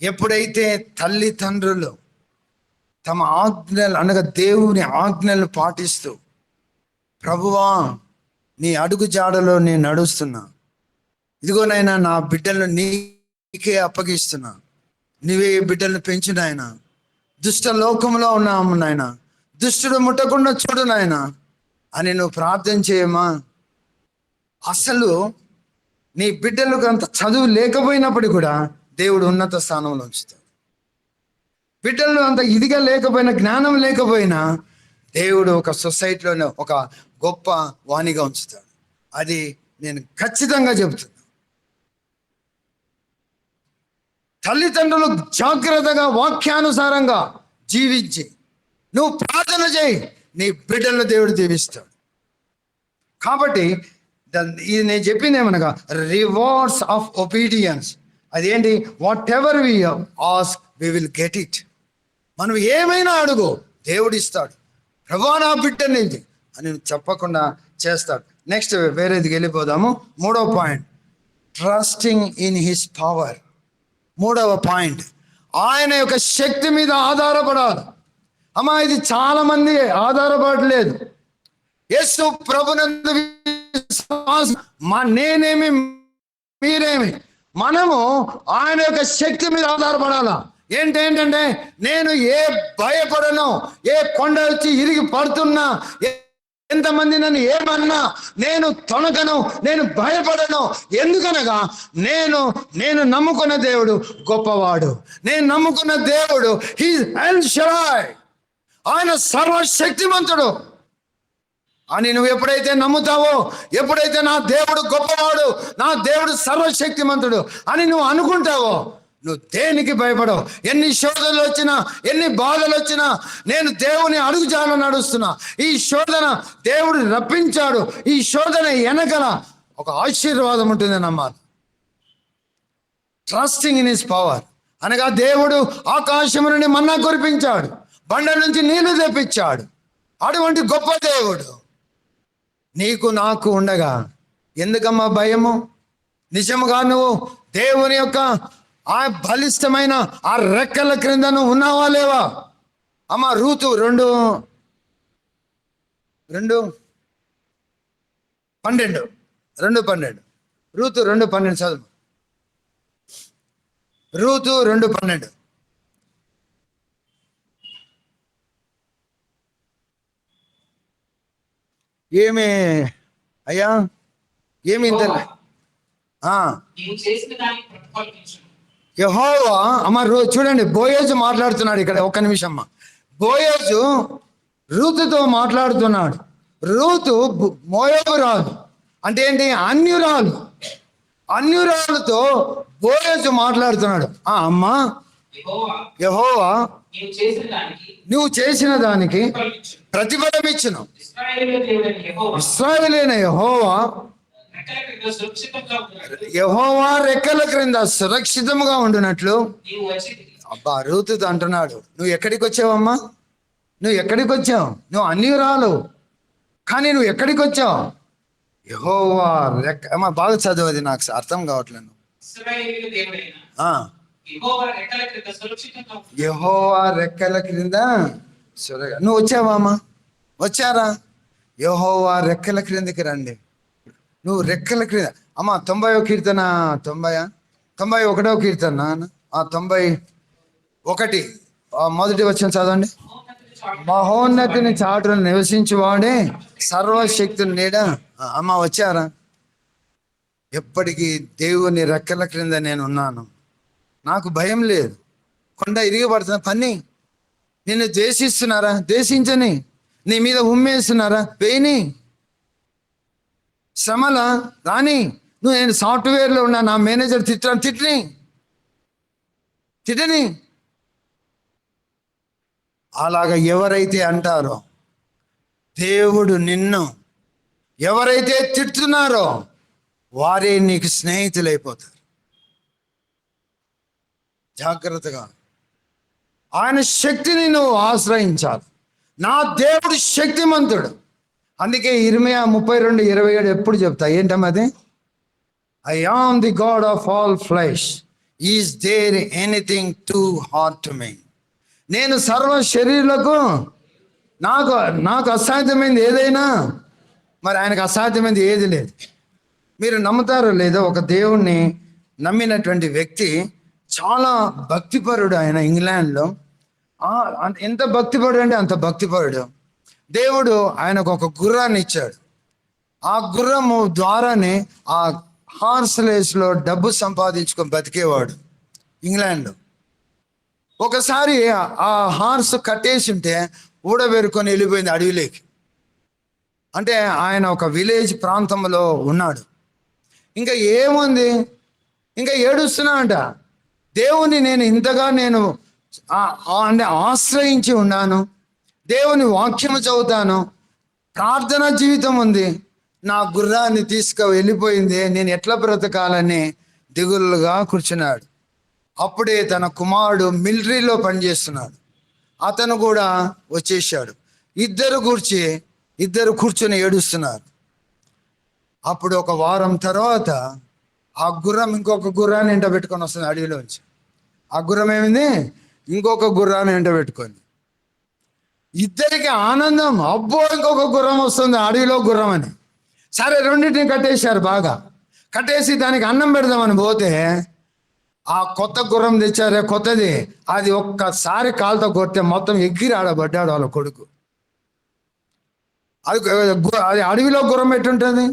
ఎప్పుడైతే తల్లిదండ్రులు తమ ఆజ్ఞలు అనగా దేవుని ఆజ్ఞలు పాటిస్తూ, ప్రభువా నీ అడుగు జాడలో నేను నడుస్తున్నా, ఇదిగోనైనా నా బిడ్డలను నీకే అప్పగిస్తున్నా, నీవే బిడ్డలను పెంచు నాయన, దుష్ట లోకంలో ఉన్నాము నాయన, దుష్టుడు ముట్టకుండా చూడు నాయన అని నువ్వు ప్రార్థన చేయమా. అసలు నీ బిడ్డలకు అంత చదువు లేకపోయినప్పుడు కూడా దేవుడు ఉన్నత స్థానంలో ఉంచుతాడు. బిడ్డలు అంత ఇదిగా లేకపోయినా, జ్ఞానం లేకపోయినా దేవుడు ఒక సొసైటీలోనే ఒక గొప్ప వాణిగా ఉంచుతాడు. అది నేను ఖచ్చితంగా చెబుతున్నా. తల్లిదండ్రులు జాగ్రత్తగా వాక్యానుసారంగా జీవించి నువ్వు ప్రార్థన చేయి. నీ బిడ్డలను దేవుడు దీవిస్తాడు. కాబట్టి ఇది నేను చెప్పింది ఏమనగా రివార్డ్స్ ఆఫ్ ఒబీడియన్స్. అదేంటి? Whatever we ask we will get it. మనం ఏమైనా అడుగు, దేవుడు ఇస్తాడు. ప్రభువా నా బిడ్డని అని చెప్పకుండా చేస్తాడు. నెక్స్ట్ వేరేదికి వెళ్ళిపోదాము. 3వ point, trusting in his power. 3వ పాయింట్, ఆయన యొక్క శక్తి మీద ఆధారపడాలి. అమ్మా, ఇది చాలా మంది ఆధారపడలేదు. యేసు ప్రభునందు నేనేమి మీరేమి, మనము ఆయన యొక్క శక్తి మీద ఆధారపడాలా. ఏంటంటే నేను ఏ భయపడను, ఏ కొండ వచ్చి ఇరిగి పడుతున్నా, ఎంతమంది నన్ను ఏమన్నా నేను తొణకను, నేను భయపడను. ఎందుకనగా నేను నమ్ముకున్న దేవుడు గొప్పవాడు. నేను నమ్ముకున్న దేవుడు హీస్ ఎల్ షడాయ్, ఆయన సర్వశక్తిమంతుడు అని నువ్వు ఎప్పుడైతే నమ్ముతావో, ఎప్పుడైతే నా దేవుడు గొప్పవాడు, నా దేవుడు సర్వశక్తిమంతుడు అని నువ్వు అనుకుంటావో, నువ్వు దేనికి భయపడవు. ఎన్ని శోధనలు వచ్చినా, ఎన్ని బాధలు వచ్చినా, నేను దేవుని అడుగుజాడలో నడుస్తున్నా. ఈ శోధన దేవుడు రప్పించాడు. ఈ శోధన వెనకల ఒక ఆశీర్వాదం ఉంటుంది నమ్మాలి. ట్రస్టింగ్ ఇన్ హిస్ పవర్ అనగా దేవుడు ఆకాశం నుండి మన్నా కురిపించాడు, బండ నుంచి నీళ్లు తెప్పించాడు. అటువంటి గొప్ప దేవుడు నీకు నాకు ఉండగా ఎందుకమ్మా భయము? నిజముగా నువ్వు దేవుని యొక్క ఆ బలిష్టమైన ఆ రెక్కల క్రింద నువ్వు ఉన్నావా లేవా? అమ్మ రూతు 2:12 రూతు 2:12 చదువు. రూతు 2:12. ఏమి అయ్యా, ఏమి ఇంత యెహోవా అమ్మ చూడండి, బోయేజు మాట్లాడుతున్నాడు ఇక్కడ. ఒక్క నిమిషం అమ్మ. బోయేజు రూతుతో మాట్లాడుతున్నాడు. రూతు మోయాబురాలు అంటే ఏంటి? అన్యురాలుతో బోయేజు మాట్లాడుతున్నాడు. అమ్మా, యెహోవా నువ్వు చేసిన దానికి ప్రతిఫలం ఇచ్చును. ఇశ్రాయేలైన యెహోవా రెక్కల క్రింద సురక్షితంగా ఉండునట్లు. అబ్బా, రూతుతో అంటున్నాడు, నువ్వు ఎక్కడికి వచ్చావమ్మా? నువ్వు ఎక్కడికి వచ్చావు? నువ్వు అన్యురాలు, కానీ నువ్వు ఎక్కడికి వచ్చావు? యెహోవా అమ్మా బాగా చదువు, అది నాకు అర్థం కావట్లేదు. యెహోవా రెక్కల క్రింద నువ్వు వచ్చావా అమ్మా? వచ్చారా? యెహోవా రెక్కల క్రిందకి రండి. నువ్వు రెక్కల క్రింద అమ్మా. 90వ కీర్తన 91వ కీర్తన 91 మొదటి వచనం చదవండి. మహోన్నతిని చాటును నివసించువాడే సర్వశక్తుని నీడ. అమ్మ వచ్చారా? ఎప్పటికీ దేవుని రెక్కల క్రింద నేను ఉన్నాను, నాకు భయం లేదు. కొండ ఇరిగిపడుతున్న పని నిన్ను ద్వేషిస్తున్నారా? ద్వేషించని. నీ మీద ఉమ్మేస్తున్నారా? వేయని. శ్రమల రాని. నేను సాఫ్ట్వేర్లో ఉన్నా, నా మేనేజర్ తిట్టని. అలాగా ఎవరైతే అంటారో, దేవుడు నిన్ను ఎవరైతే తిడుతున్నారో వారే నీకు స్నేహితులైపోతారు. జాగ్రత్తగా ఆయన శక్తిని నువ్వు ఆశ్రయించాలి. నా దేవుడు శక్తిమంతుడు. అందుకే ఇర్మియా 32:27 ఎప్పుడు చెప్తా. ఏంటమ్మా అది? I am the God of all flesh, is there anything too hard to me. నేను సర్వ శరీరులకు నాకు అసాధ్యమైంది ఏదైనా, మరి ఆయనకు అసాధ్యమైంది ఏది లేదు. మీరు నమ్ముతారో లేదో, ఒక దేవుణ్ణి నమ్మినటువంటి వ్యక్తి చాలా భక్తిపరుడు. ఆయన ఇంగ్లాండ్లో ఎంత భక్తిపరుడు అంటే అంత భక్తిపరుడు. దేవుడు ఆయనకు ఒక గుర్రాన్ని ఇచ్చాడు. ఆ గుర్రము ద్వారానే ఆ హార్స్ రేస్లో డబ్బు సంపాదించుకొని బతికేవాడు ఇంగ్లాండ్లో. ఒకసారి ఆ హార్స్ కట్టేసి ఉంటే ఊడబెరుకొని వెళ్ళిపోయింది అడవిలోకి. అంటే ఆయన ఒక విలేజ్ ప్రాంతంలో ఉన్నాడు. ఇంకా ఏముంది, ఇంకా ఏడుస్తున్నా అంట. దేవుని నేను ఇంతగా అంటే ఆశ్రయించి ఉన్నాను, దేవుని వాక్యము చదువుతాను, ప్రార్థన జీవితం ఉంది, నా గుర్రాన్ని వెళ్ళిపోయింది, నేను ఎట్లా బ్రతకాలని దిగులుగా కూర్చున్నాడు. అప్పుడే తన కుమారుడు మిలిటరీలో పనిచేస్తున్నాడు, అతను కూడా వచ్చేసాడు. ఇద్దరు కూర్చొని ఏడుస్తున్నారు. అప్పుడు ఒక వారం తర్వాత ఆ గుర్రం ఇంకొక గుర్రాన్ని ఎంట పెట్టుకొని వస్తుంది అడవిలోంచి. ఆ గుర్రం ఏమైంది? ఇంకొక గుర్రాన్ని ఎంట పెట్టుకొని. ఇద్దరికి ఆనందం, అబ్బో ఇంకొక గుర్రం వస్తుంది, అడవిలో గుర్రం అని. సరే, రెండింటిని కట్టేశారు. బాగా కట్టేసి దానికి అన్నం పెడదామని పోతే ఆ కొత్త గుర్రం తెచ్చారే కొత్తది, అది ఒక్కసారి కాలుతో కొడితే మొత్తం ఎగిరి ఆడబడ్డాడు వాళ్ళ కొడుకు. అది అడవిలో గుర్రం ఎట్టుంటుంది?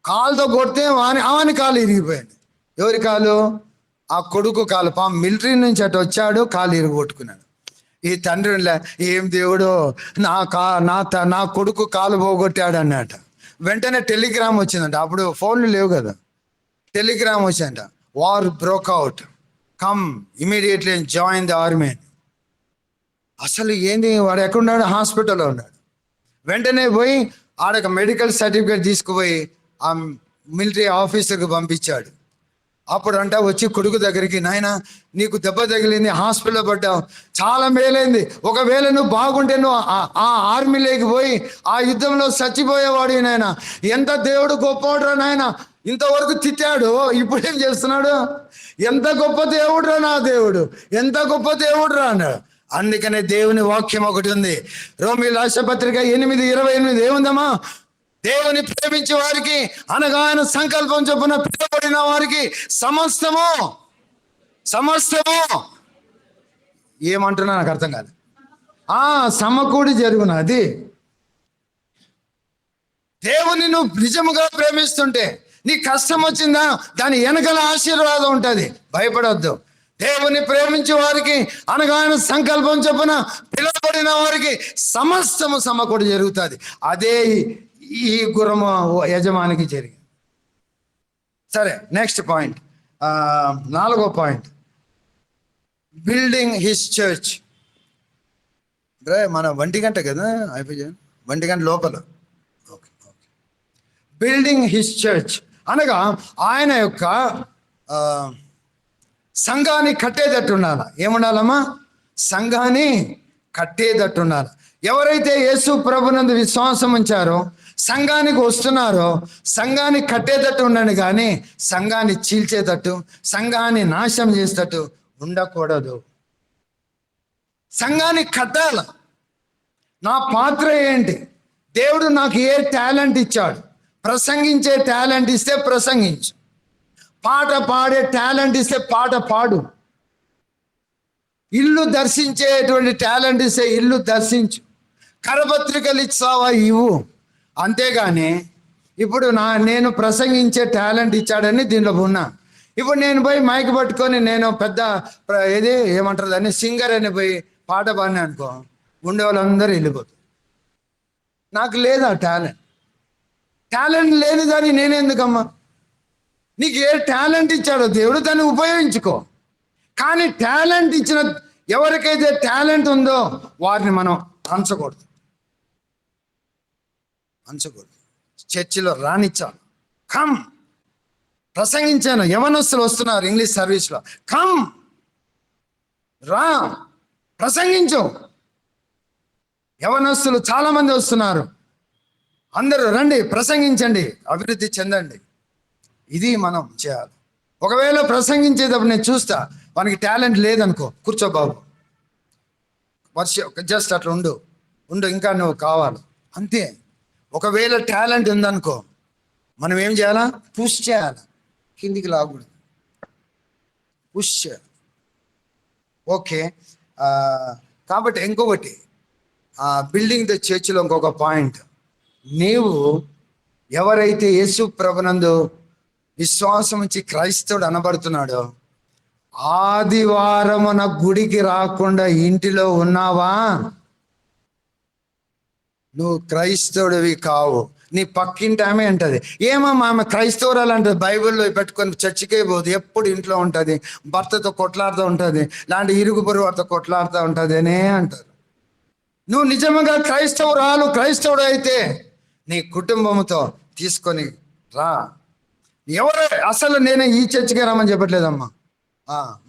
కాలుతో కొడితే ఆని కాలు ఇరిగిపోయింది. ఎవరి కాలు? ఆ కొడుకు కాలు. మిలిటరీ నుంచి అటు వచ్చాడు, కాలు ఇరిగొట్టుకున్నాడు. ఈ తండ్రిలే, ఏం దేవుడు, నా కొడుకు కాలు పోగొట్టాడు అన్నట. వెంటనే టెలిగ్రామ్ వచ్చిందంట. అప్పుడు ఫోన్లు లేవు కదా, టెలిగ్రామ్ వచ్చిందంట. War broke out, come immediately join the army. అసలు ఏంది, వాడు ఎక్కడున్నాడు? హాస్పిటల్లో ఉన్నాడు. వెంటనే పోయి ఆడొక మెడికల్ సర్టిఫికేట్ తీసుకుపోయి ఆ మిలిటరీ ఆఫీసర్కి పంపించాడు. అప్పుడు వచ్చి కొడుకు దగ్గరికి, నాయన నీకు దెబ్బ తగిలింది, హాస్పిటల్లో పడ్డావు, చాలా మేలైంది. ఒకవేళ నువ్వు బాగుంటే నువ్వు ఆ ఆర్మీలోకి పోయి ఆ యుద్ధంలో చచ్చిపోయేవాడు. నాయన ఎంత దేవుడు గొప్పవాడురా నాయన, ఇంతవరకు తిట్టాడు, ఇప్పుడేం చేస్తున్నాడు? ఎంత గొప్ప దేవుడురా నా దేవుడు, ఎంత గొప్ప దేవుడురా అన్నాడు. అందుకనే దేవుని వాక్యం ఒకటి ఉంది, రోమీయుల రాసిన పత్రిక 8:28 ఏముందమ్మా? దేవుని ప్రేమించే వారికి, అనగా ఆయన సంకల్పం చొప్పున పిలువబడిన వారికి సమస్తము ఏమంటున్నా నాకు అర్థం కాదు. సమకూడి జరుగునది. దేవుని నువ్వు నిజముగా ప్రేమిస్తుంటే, నీ కష్టం వచ్చిందా, దాని వెనకల ఆశీర్వాదం ఉంటుంది, భయపడొద్దు. దేవుని ప్రేమించే వారికి, అనగా ఆయన సంకల్పం చొప్పున పిలువబడిన వారికి సమస్తము సమకూడి జరుగుతుంది. అదే ఈ గుర్రము యజమానికి జరిగింది. సరే, నెక్స్ట్ పాయింట్, 4వ పాయింట్, బిల్డింగ్ హిస్ చర్చ్. మన 1 గంట కదా అయిపోయి, 1 గంట లోపల. ఓకే. బిల్డింగ్ హిస్ చర్చ్ అనగా ఆయన యొక్క సంఘాన్ని కట్టేటట్టు ఉండాలి. ఏముండాలమ్మా? సంఘాన్ని కట్టేటట్టు ఉండాలి. ఎవరైతే యేసు ప్రభునందు విశ్వాసం ఉంచారో, సంఘానికి వస్తున్నారో, సంఘాన్ని కట్టేటట్టు ఉండండి, కానీ సంఘాన్ని చీల్చేటట్టు, సంఘాన్ని నాశనం చేసేటట్టు ఉండకూడదు. సంఘాన్ని కట్టాల. నా పాత్ర ఏంటి? దేవుడు నాకు ఏ టాలెంట్ ఇచ్చాడు? ప్రసంగించే టాలెంట్ ఇస్తే ప్రసంగించు, పాట పాడే టాలెంట్ ఇస్తే పాట పాడు, ఇల్లు దర్శించేటువంటి టాలెంట్ ఇస్తే ఇల్లు దర్శించు, కరపత్రికలు ఇచ్చావా ఇవ్వు. అంతేగాని ఇప్పుడు నేను ప్రసంగించే టాలెంట్ ఇచ్చాడని దీనిలో ఉన్నా. ఇప్పుడు నేను పోయి మైక్ పట్టుకొని నేను పెద్ద ఏమంటారు దాన్ని, సింగర్ అని పోయి పాట పాడినా అనుకో, ఉండే వాళ్ళందరూ వెళ్ళిపోతారు. నాకు లేదా టాలెంట్ లేదు దాన్ని నేనెందుకమ్మా? నీకు ఏ టాలెంట్ ఇచ్చాడో దేవుడు, దాన్ని ఉపయోగించుకో. కానీ టాలెంట్ ఇచ్చిన ఎవరికైతే టాలెంట్ ఉందో వారిని మనం అంచకూడదు. చర్చిలో రానిచ్చాను, కమ్ ప్రసంగించాను. యవనస్తులు వస్తున్నారు ఇంగ్లీష్ సర్వీస్లో, కమ్ రా ప్రసంగించు. యవనస్తులు చాలా మంది వస్తున్నారు, అందరూ రండి ప్రసంగించండి, అభివృద్ధి చెందండి. ఇది మనం చేయాలి. ఒకవేళ ప్రసంగించేటప్పుడు నేను చూస్తా మనకి టాలెంట్ లేదనుకో, కూర్చో బాబు, జస్ట్ అట్లా ఉండు, ఇంకా నువ్వు కావాలి అంతే. ఒకవేళ టాలెంట్ ఉందనుకో, మనం ఏం చేయాలా? పుష్ చేయాలి, కిందికి లాగకూడదు, పుష్ చేయాలి. ఓకే. కాబట్టి ఇంకొకటి, బిల్డింగ్ ద చర్చ్లో ఇంకొక పాయింట్, నీవు ఎవరైతే యేసు ప్రభునందు విశ్వాసం నుంచి క్రైస్తవుడు అనబడుతున్నాడో, ఆదివారమున గుడికి రాకుండా ఇంటిలో ఉన్నావా, నువ్వు క్రైస్తవుడివి కావు. నీ పక్కింటి ఆమె అంటది, ఏమమ్మా ఆమె క్రైస్తవురాలు అంటది, బైబిల్లో పెట్టుకొని చర్చికే పోదు, ఎప్పుడు ఇంట్లో ఉంటుంది, భర్తతో కొట్లాడుతూ ఉంటుంది, లాంటి ఇరుగు పొరుగు వారితో కొట్లాడుతూ ఉంటుంది అనే అంటారు. నువ్వు నిజంగా క్రైస్తవుడు అయితే నీ కుటుంబంతో తీసుకొని రా. ఎవరు అసలు నేనే ఈ చర్చికే రామని చెప్పట్లేదమ్మా.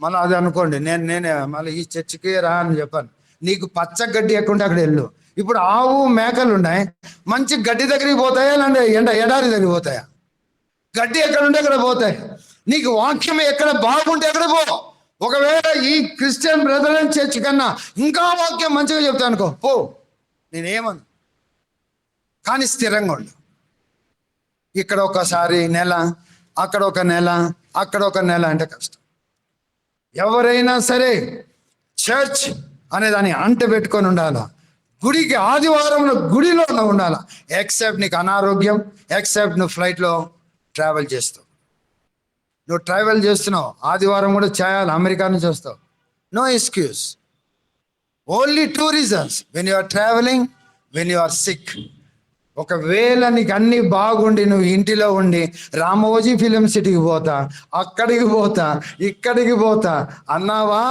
మళ్ళీ అది అనుకోండి, నేనే మళ్ళీ ఈ చర్చికే రా అని చెప్పాను. నీకు పచ్చ గడ్డి ఎక్కడుంటే అక్కడ వెళ్ళు. ఇప్పుడు ఆవు మేకలు ఉన్నాయి, మంచి గడ్డి దగ్గరికి పోతాయా లేదంటే ఎడారి దగ్గరికి పోతాయా? గడ్డి ఎక్కడుంటే అక్కడ పోతాయి. నీకు వాక్యం ఎక్కడ బాగుంటే అక్కడ పో. ఒకవేళ ఈ క్రిస్టియన్ బ్రదరన్ చర్చ్ కన్నా ఇంకా వాక్యం మంచిగా చెప్తాను అనుకో, పో, నేనేమను. కానీ స్థిరంగా ఉండు. ఇక్కడ ఒకసారి నెల, అక్కడ ఒక నెల, అక్కడ ఒక నెల అంటే కష్టం. ఎవరైనా సరే చర్చ్ అనే దాన్ని అంట పెట్టుకొని ఉండాలా. గుడికి ఆదివారంలో గుడిలో ఉండాలా. ఎక్సెప్ట్ నీకు అనారోగ్యం, ఎక్సెప్ట్ నువ్వు ఫ్లైట్లో ట్రావెల్ చేస్తావు. నువ్వు ట్రావెల్ చేస్తున్నావు, ఆదివారం కూడా చేయాలి, అమెరికా నుంచి వస్తావు, no excuse. Only 2 reasons: when you are travelling, when you are sick. ఒకవేళ నీకు అన్ని బాగుండి నువ్వు ఇంటిలో ఉండి రామోజీ ఫిలిం సిటీకి పోతా, అక్కడికి పోతా, ఇక్కడికి పోతా అన్నావా,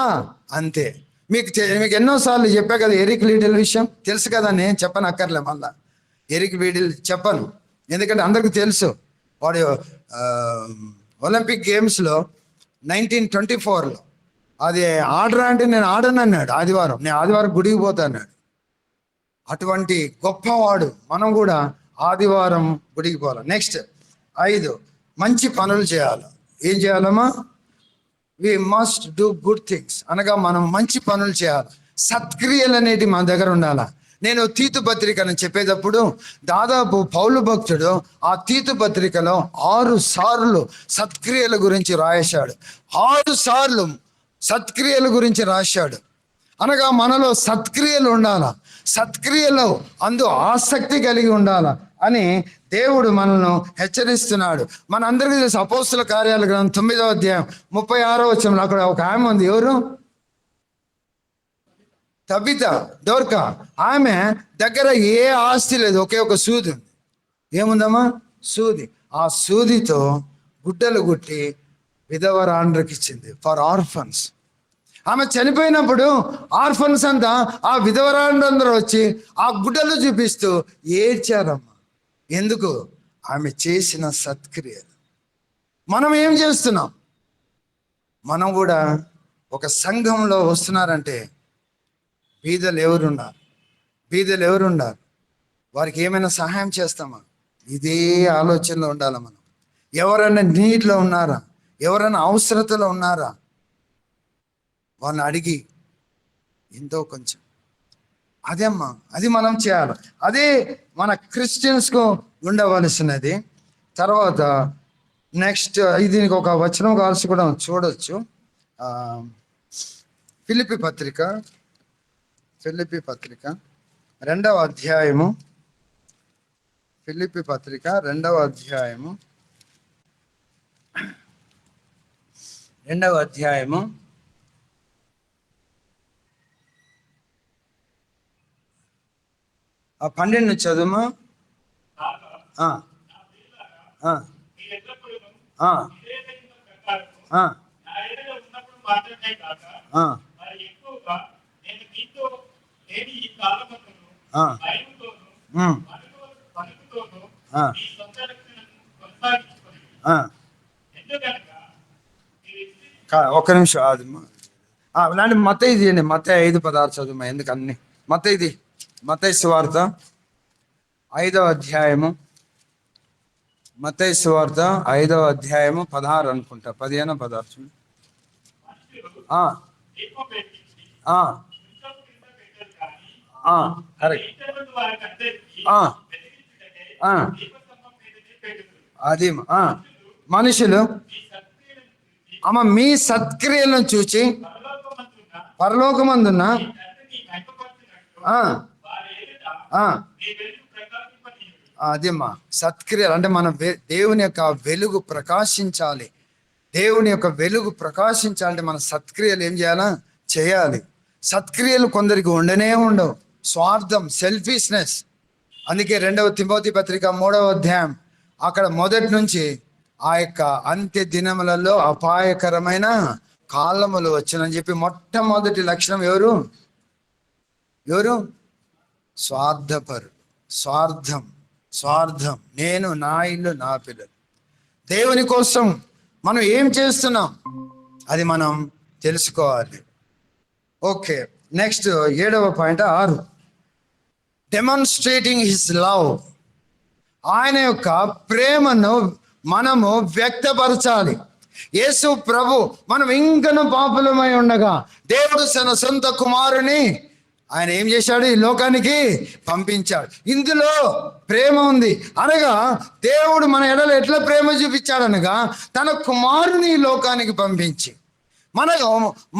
అంతే. మీకు ఎన్నోసార్లు చెప్పా కదా ఎరిక్ లిటిల్ విషయం, తెలుసు కదా, నేను చెప్పను అక్కర్లే. మళ్ళా ఎరిక్ లిటిల్ చెప్పను, ఎందుకంటే అందరికీ తెలుసు. వాడు ఒలింపిక్ గేమ్స్లో 1924లో అది ఆర్డర్ అంటే నేను ఆడను అన్నాడు. నేను ఆదివారం గుడికి పోతా అన్నాడు. అటువంటి గొప్పవాడు. మనం కూడా ఆదివారం గుడికి పోవాలి. నెక్స్ట్ 5, మంచి పనులు చేయాలి. ఏం చేయాలమ్మా? We must do good things, అనగా మనం మంచి పనులు చేయాలి. సత్క్రియలు అనేటివి మన దగ్గర ఉండాలి. నేను తీతు పత్రికను చెప్పేటప్పుడు దాదాపు పౌలు భక్తుడు ఆ తీతు పత్రికలో 6 సార్లు సత్క్రియల గురించి రాశాడు. 6 సార్లు సత్క్రియల గురించి రాశాడు. అనగా మనలో సత్క్రియలు ఉండాలా, సత్క్రియలో ఆసక్తి కలిగి ఉండాలా అని దేవుడు మనల్ని హెచ్చరిస్తున్నాడు. మనందరికీ తెలుసు అపోస్తుల కార్యాల గ్రంథం 9వ అధ్యాయం 36వ వచనంలో అక్కడ ఒక ఆమె ఉంది. ఎవరు? తబిత, డోర్కా. ఆమె దగ్గర ఏ ఆస్తి లేదు, ఒకే ఒక సూది ఉంది. ఏముందమ్మా? సూది. ఆ సూదితో గుడ్డలు గుట్టి విధవరాండ్రకి ఇచ్చింది, ఫర్ ఆర్ఫన్స్. ఆమె చనిపోయినప్పుడు ఆర్ఫన్స్ అంతా, ఆ విధవరాండ్రందరూ వచ్చి ఆ గుడ్డలు చూపిస్తూ ఏడ్చారమ్మా. ఎందుకు? ఆమె చేసిన సత్క్రియలు. మనం ఏం చేస్తున్నాం? మనం కూడా ఒక సంఘంలో వస్తున్నారంటే బీదలు ఎవరున్నారు? వారికి ఏమైనా సహాయం చేస్తామా? ఇదే ఆలోచనలో ఉండాలి మనం. ఎవరైనా నీటిలో ఉన్నారా, ఎవరైనా అవసరతలో ఉన్నారా, వాళ్ళని అడిగి ఎంతో కొంచెం, అదేమ్మా, అది మనం చేయాలి. అదే మన క్రిస్టియన్స్కు ఉండవలసినది. తర్వాత నెక్స్ట్ దీనికి ఒక వచనం కావాల్సి కూడా చూడొచ్చు. ఫిలిప్పీ పత్రిక 2వ అధ్యాయము. ఫిలిప్పీ పత్రిక 2వ అధ్యాయము 12 చదువుమా. ఒక్క నిమిషం అలాంటి మత్తయి తీయండి. మత్తయి 5:16 చదువు. ఎందుకు అన్ని మత్తయి సువార్త 5వ అధ్యాయము, మత్తయి సువార్త 5వ అధ్యాయము 16 అనుకుంటా, 15-16. అది మనుషులు మీ సత్క్రియలను చూచి పరలోకమందున్న అదేమ్మా సత్క్రియలు అంటే మన దేవుని యొక్క వెలుగు ప్రకాశించాలి. దేవుని యొక్క వెలుగు ప్రకాశించాలంటే మన సత్క్రియలు ఏం చేయాలి. సత్క్రియలు కొందరికి ఉండవు. స్వార్థం, సెల్ఫిష్నెస్. అందుకే 2వ తిమోతి పత్రిక 3వ అధ్యాయం అక్కడ మొదటి నుంచి ఆ యొక్క అంత్య దినములలో అపాయకరమైన కాలములు వచ్చునని చెప్పి మొట్టమొదటి లక్షణం ఎవరు? స్వార్థపరులు, స్వార్థం, నేను, నా ఇల్లు, నా పిల్లలు. దేవుని కోసం మనం ఏం చేస్తున్నాం అది మనం తెలుసుకోవాలి. ఓకే, నెక్స్ట్ 7వ పాయింట్ 6, డెమాన్స్ట్రేటింగ్ హిస్ లవ్. ఆయన యొక్క ప్రేమను మనము వ్యక్తపరచాలి. యేసు ప్రభు మనం ఇంకను పాపులమై ఉండగా దేవుడు తన సొంత కుమారుని ఆయన ఏం చేశాడు, ఈ లోకానికి పంపించాడు. ఇందులో ప్రేమ ఉంది అనగా దేవుడు మన ఎడల ఎట్లా ప్రేమ చూపించాడనగా తన కుమారుని ఈ లోకానికి పంపించి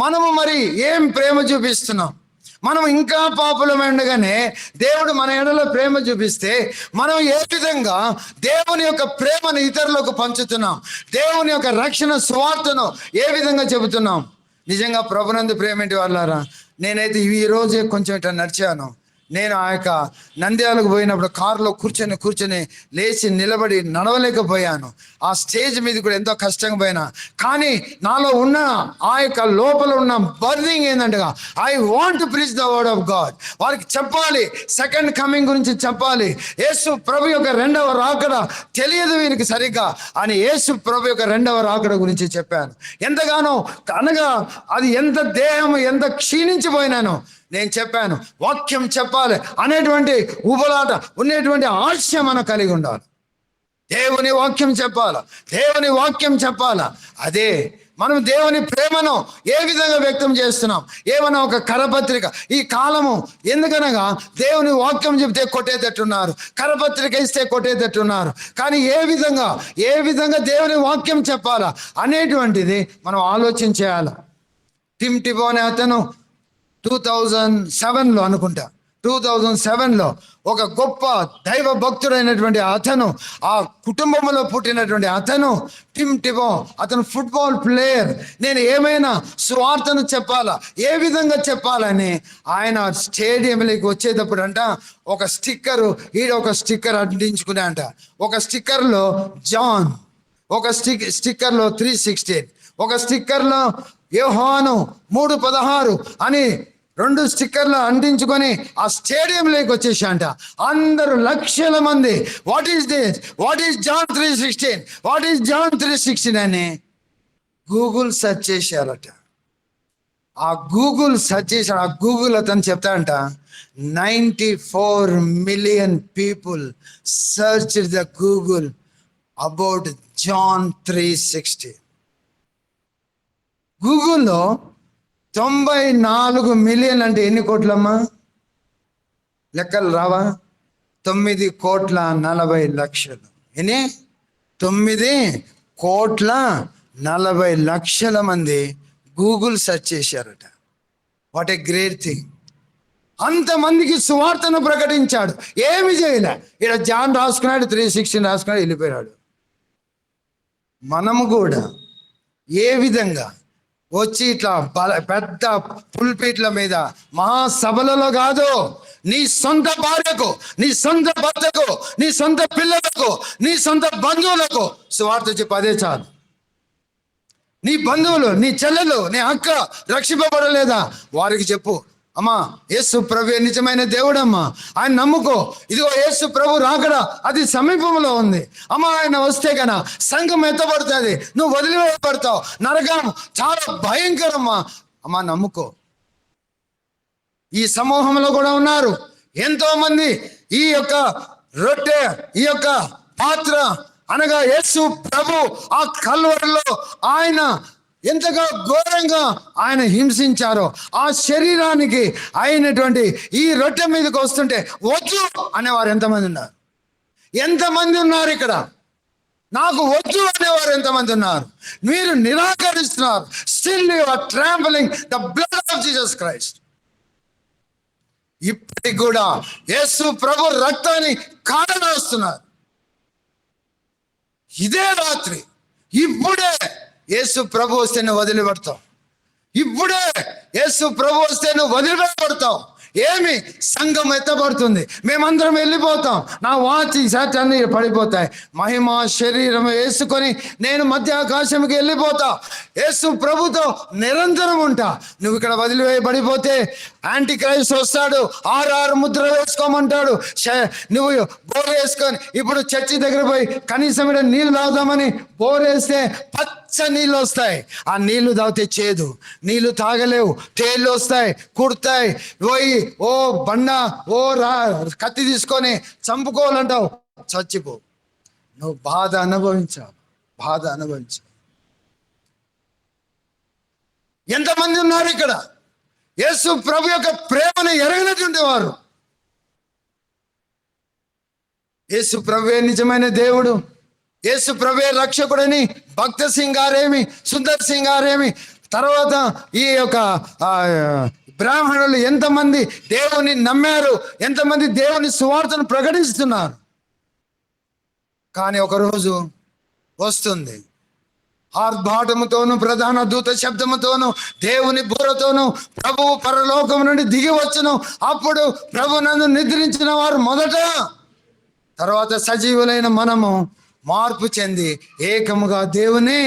మనము మరి ఏం ప్రేమ చూపిస్తున్నాం? మనం ఇంకా పాపులమై ఉండగానే దేవుడు మన ఎడల ప్రేమ చూపిస్తే మనం ఏ విధంగా దేవుని యొక్క ప్రేమను ఇతరులకు పంచుతున్నాం, దేవుని యొక్క రక్షణ సువార్తను ఏ విధంగా చెబుతున్నాం? నిజంగా ప్రభునందు ప్రేమ ఏంటి వాళ్ళారా? నేనైతే ఈ రోజే కొంచెం ఇట్లా నడిచాను. నేను ఆ యొక్క నంద్యాలకు పోయినప్పుడు కారులో కూర్చొని లేచి నిలబడి నడవలేకపోయాను. ఆ స్టేజ్ మీద కూడా ఎంతో కష్టంగా పోయినా, కానీ నాలో ఉన్న ఆ యొక్క లోపల ఉన్న బర్నింగ్ ఏంటంటే I want to preach the word of God. వారికి చెప్పాలి, సెకండ్ కమింగ్ గురించి చెప్పాలి. యేసు ప్రభు యొక్క 2వ రాకడ తెలియదు వీరికి సరిగ్గా అని యేసు ప్రభు యొక్క 2వ రాకడ గురించి చెప్పాను. ఎంతగానో అనగా అది ఎంత దేహం ఎంత క్షీణించిపోయినానో నేను చెప్పాను. వాక్యం చెప్పాలి అనేటువంటి ఉబలాట ఉండేటువంటి ఆశ మనకు కలిగి ఉండాలి. దేవుని వాక్యం చెప్పాలా. అదే మనం దేవుని ప్రేమను ఏ విధంగా వ్యక్తం చేస్తున్నాం? ఏమన్నా ఒక కరపత్రిక, ఈ కాలము ఎందుకనగా దేవుని వాక్యం చెప్తే కొట్టేటట్టున్నారు, కరపత్రిక ఇస్తే కొట్టేటట్టున్నారు. కానీ ఏ విధంగా దేవుని వాక్యం చెప్పాలా అనేటువంటిది మనం ఆలోచించేయాలి. టిమ్ టిబో అనే అతను 2007లో అనుకుంటా, 2007లో ఒక గొప్ప దైవ భక్తుడైనటువంటి అతను, ఆ కుటుంబంలో పుట్టినటువంటి అతను టిమ్ టిబో, అతను ఫుట్బాల్ ప్లేయర్. నేను ఏమైనా సువార్తను చెప్పాలా, ఏ విధంగా చెప్పాలని ఆయన స్టేడియంలోకి వచ్చేటప్పుడు అంట ఒక స్టిక్కర్ అంటించుకునే అంట. ఒక స్టిక్కర్లో జాన్, ఒక స్టిక్కర్లో 3:16, ఒక స్టిక్కర్లో యోహాను 3:16 అని 2 స్టిక్కర్లు అంటించుకొని ఆ స్టేడియంలోకి వచ్చేసాంట. అందరూ లక్షల మంది what is John 3:16, what is John 3:16 అని గూగుల్ సెర్చ్ చేశారట. ఆ గూగుల్ అతను చెప్తాడంట 94 million people searched the Google about John 3:16. గూగుల్లో 94 మిలియన్ అంటే ఎన్ని కోట్లమ్మా? లెక్కలు రావా? 9,40,00,000. ఎన్ని? 9,40,00,000 మంది గూగుల్ సెర్చ్ చేశారట. What a great thing. అంతమందికి సువార్తను ప్రకటించాడు, ఏమి చేయలే. ఇక్కడ జాన్ రాసుకున్నాడు, 3:16 రాసుకున్నాడు, వెళ్ళిపోయాడు. మనము కూడా ఏ విధంగా వచ్చి ఇట్లా పెద్ద పుల్పీట్ల మీద మహాసభలలో కాదు, నీ సొంత భార్యకు, నీ సొంత భర్తకు, నీ సొంత పిల్లలకు, నీ సొంత బంధువులకు సువార్త చెప్పు. అదే చాలు. నీ బంధువులు, నీ చెల్లెలు, నీ అక్క రక్షింపబడలేదా? వారికి చెప్పు, అమ్మా యేసు ప్రభు నిజమైన దేవుడమ్మా, ఆయన నమ్ముకో. ఇదిగో యేసు ప్రభు రాకడా అది సమీపంలో ఉంది అమ్మా. ఆయన వస్తే కన్నా సంఘం ఎత్తబడుతుంది, నువ్వు వదిలివేయబడతావు, నరకం చాలా భయంకరమ్మా అమ్మా, నమ్ముకో. ఈ సమూహంలో కూడా ఉన్నారు ఎంతో మంది. ఈ యొక్క రొట్టె, ఈ యొక్క పాత్ర అనగా యేసు ప్రభు ఆ కల్వరిలో ఆయన ఎంతగా ఘోరంగా ఆయన హింసించారో, ఆ శరీరానికి అయినటువంటి ఈ రొట్టె మీదకి వస్తుంటే వద్దు అనేవారు ఎంతమంది ఉన్నారు? ఎంతమంది ఉన్నారు ఇక్కడ? నాకు వద్దు అనేవారు ఎంతమంది ఉన్నారు? మీరు నిరాకరిస్తున్నారు. Still you are trampling the blood of Jesus Christ. ఇప్పటికి కూడా యేసు ప్రభు రక్తాన్ని కారవేస్తున్నారు. ఇదే రాత్రి ఇప్పుడే యేసు ప్రభు వస్తే నువ్వు వదిలిపెడతావు. ఇప్పుడే యేసు ప్రభు వస్తే నువ్వు వదిలిపెడతావు. ఏమి సంఘం ఎత్తబడుతుంది, మేమందరం వెళ్ళిపోతాం, నా వాచ్ షర్ట్ అన్ని పడిపోతాయి. మహిమ శరీరం వేసుకొని నేను మధ్య ఆకాశంకి వెళ్ళిపోతా, యేసు ప్రభుతో నిరంతరం ఉంటా. నువ్వు ఇక్కడ వదిలివేయబడిపోతే యాంటీ క్రైస్ట్ వస్తాడు, 6 ముద్ర వేసుకోమంటాడు. నువ్వు బోర్ వేసుకొని ఇప్పుడు చర్చి దగ్గర పోయి కనీసం ఇక్కడ నీళ్ళు తాగుదామని బోర్ వేస్తే పచ్చ నీళ్ళు వస్తాయి. ఆ నీళ్లు తాగితే చేదు, నీళ్లు తాగలేవు, తేళ్ళు వస్తాయి, కుడతాయి. పోయి ఓ బండ ఓ కత్తి తీసుకొని చంపుకోవాలంటావు, చచ్చిపో. నువ్వు బాధ అనుభవించావు, బాధ అనుభవించావు. ఎంతమంది ఉన్నారు ఇక్కడ యేసు ప్రభు యొక్క ప్రేమను ఎరగినటువంటి వారు? యేసు ప్రభువే నిజమైన దేవుడు, యేసు ప్రభువే రక్షకుడని భక్త సింగ్ గారేమి, సుందర్ సింగ్ గారేమి, తర్వాత ఈ యొక్క బ్రాహ్మణులు ఎంతమంది దేవుని నమ్మారు, ఎంతమంది దేవుని సువార్తను ప్రకటిస్తున్నారు. కానీ ఒకరోజు వస్తుంది, ఆర్భాటముతోను ప్రధాన దూత శబ్దముతోను దేవుని బూరతోను ప్రభువు పరలోకం నుండి దిగి వచ్చును. అప్పుడు ప్రభు నందు నిద్రించిన వారు మొదట, తర్వాత సజీవులైన మనము మార్పు చెంది ఏకముగా దేవుని.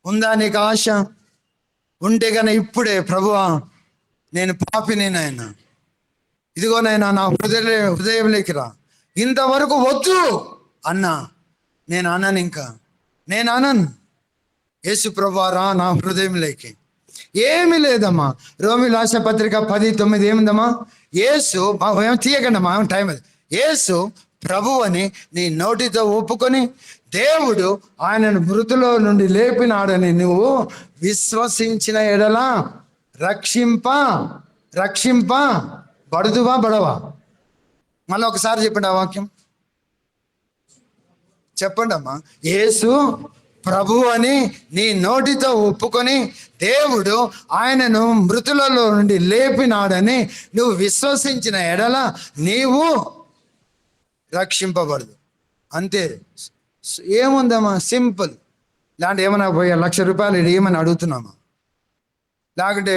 ఉందా నీకు ఆశ? ఉంటే గన ఇప్పుడే, ప్రభువా నేను పాపిని నాయనా, ఇదిగోనైనా నా హృదయంలోకి రా. ఇంతవరకు వద్దు అన్నా, నేను అనను, ఇంకా నేను అనను. యేసు ప్రభువా రా నా హృదయంలోకి. ఏమి లేదమ్మా, రోమి రాసిన పత్రిక 10:9 ఏమిందమ్మా? యేసు ఏం తీయకండమ్మా, టైం అది. యేసు ప్రభు అని నీ నోటితో ఒప్పుకొని దేవుడు ఆయనను మృతులో నుండి లేపినాడని నువ్వు విశ్వసించిన ఎడల రక్షింప బడుదువా బడవా? మళ్ళీ ఒకసారి చెప్పండి ఆ వాక్యం, చెప్పండి అమ్మా. యేసు ప్రభు అని నీ నోటితో ఒప్పుకొని దేవుడు ఆయనను మృతులలో నుండి లేపినాడని నువ్వు విశ్వసించిన ఎడల నీవు రక్షింపబడదు. అంతే, ఏముందమ్మా, సింపుల్. ఇలాంటి ఏమన్నా పోయా ₹1,00,000 ఏమని అడుగుతున్నామా? లేకుంటే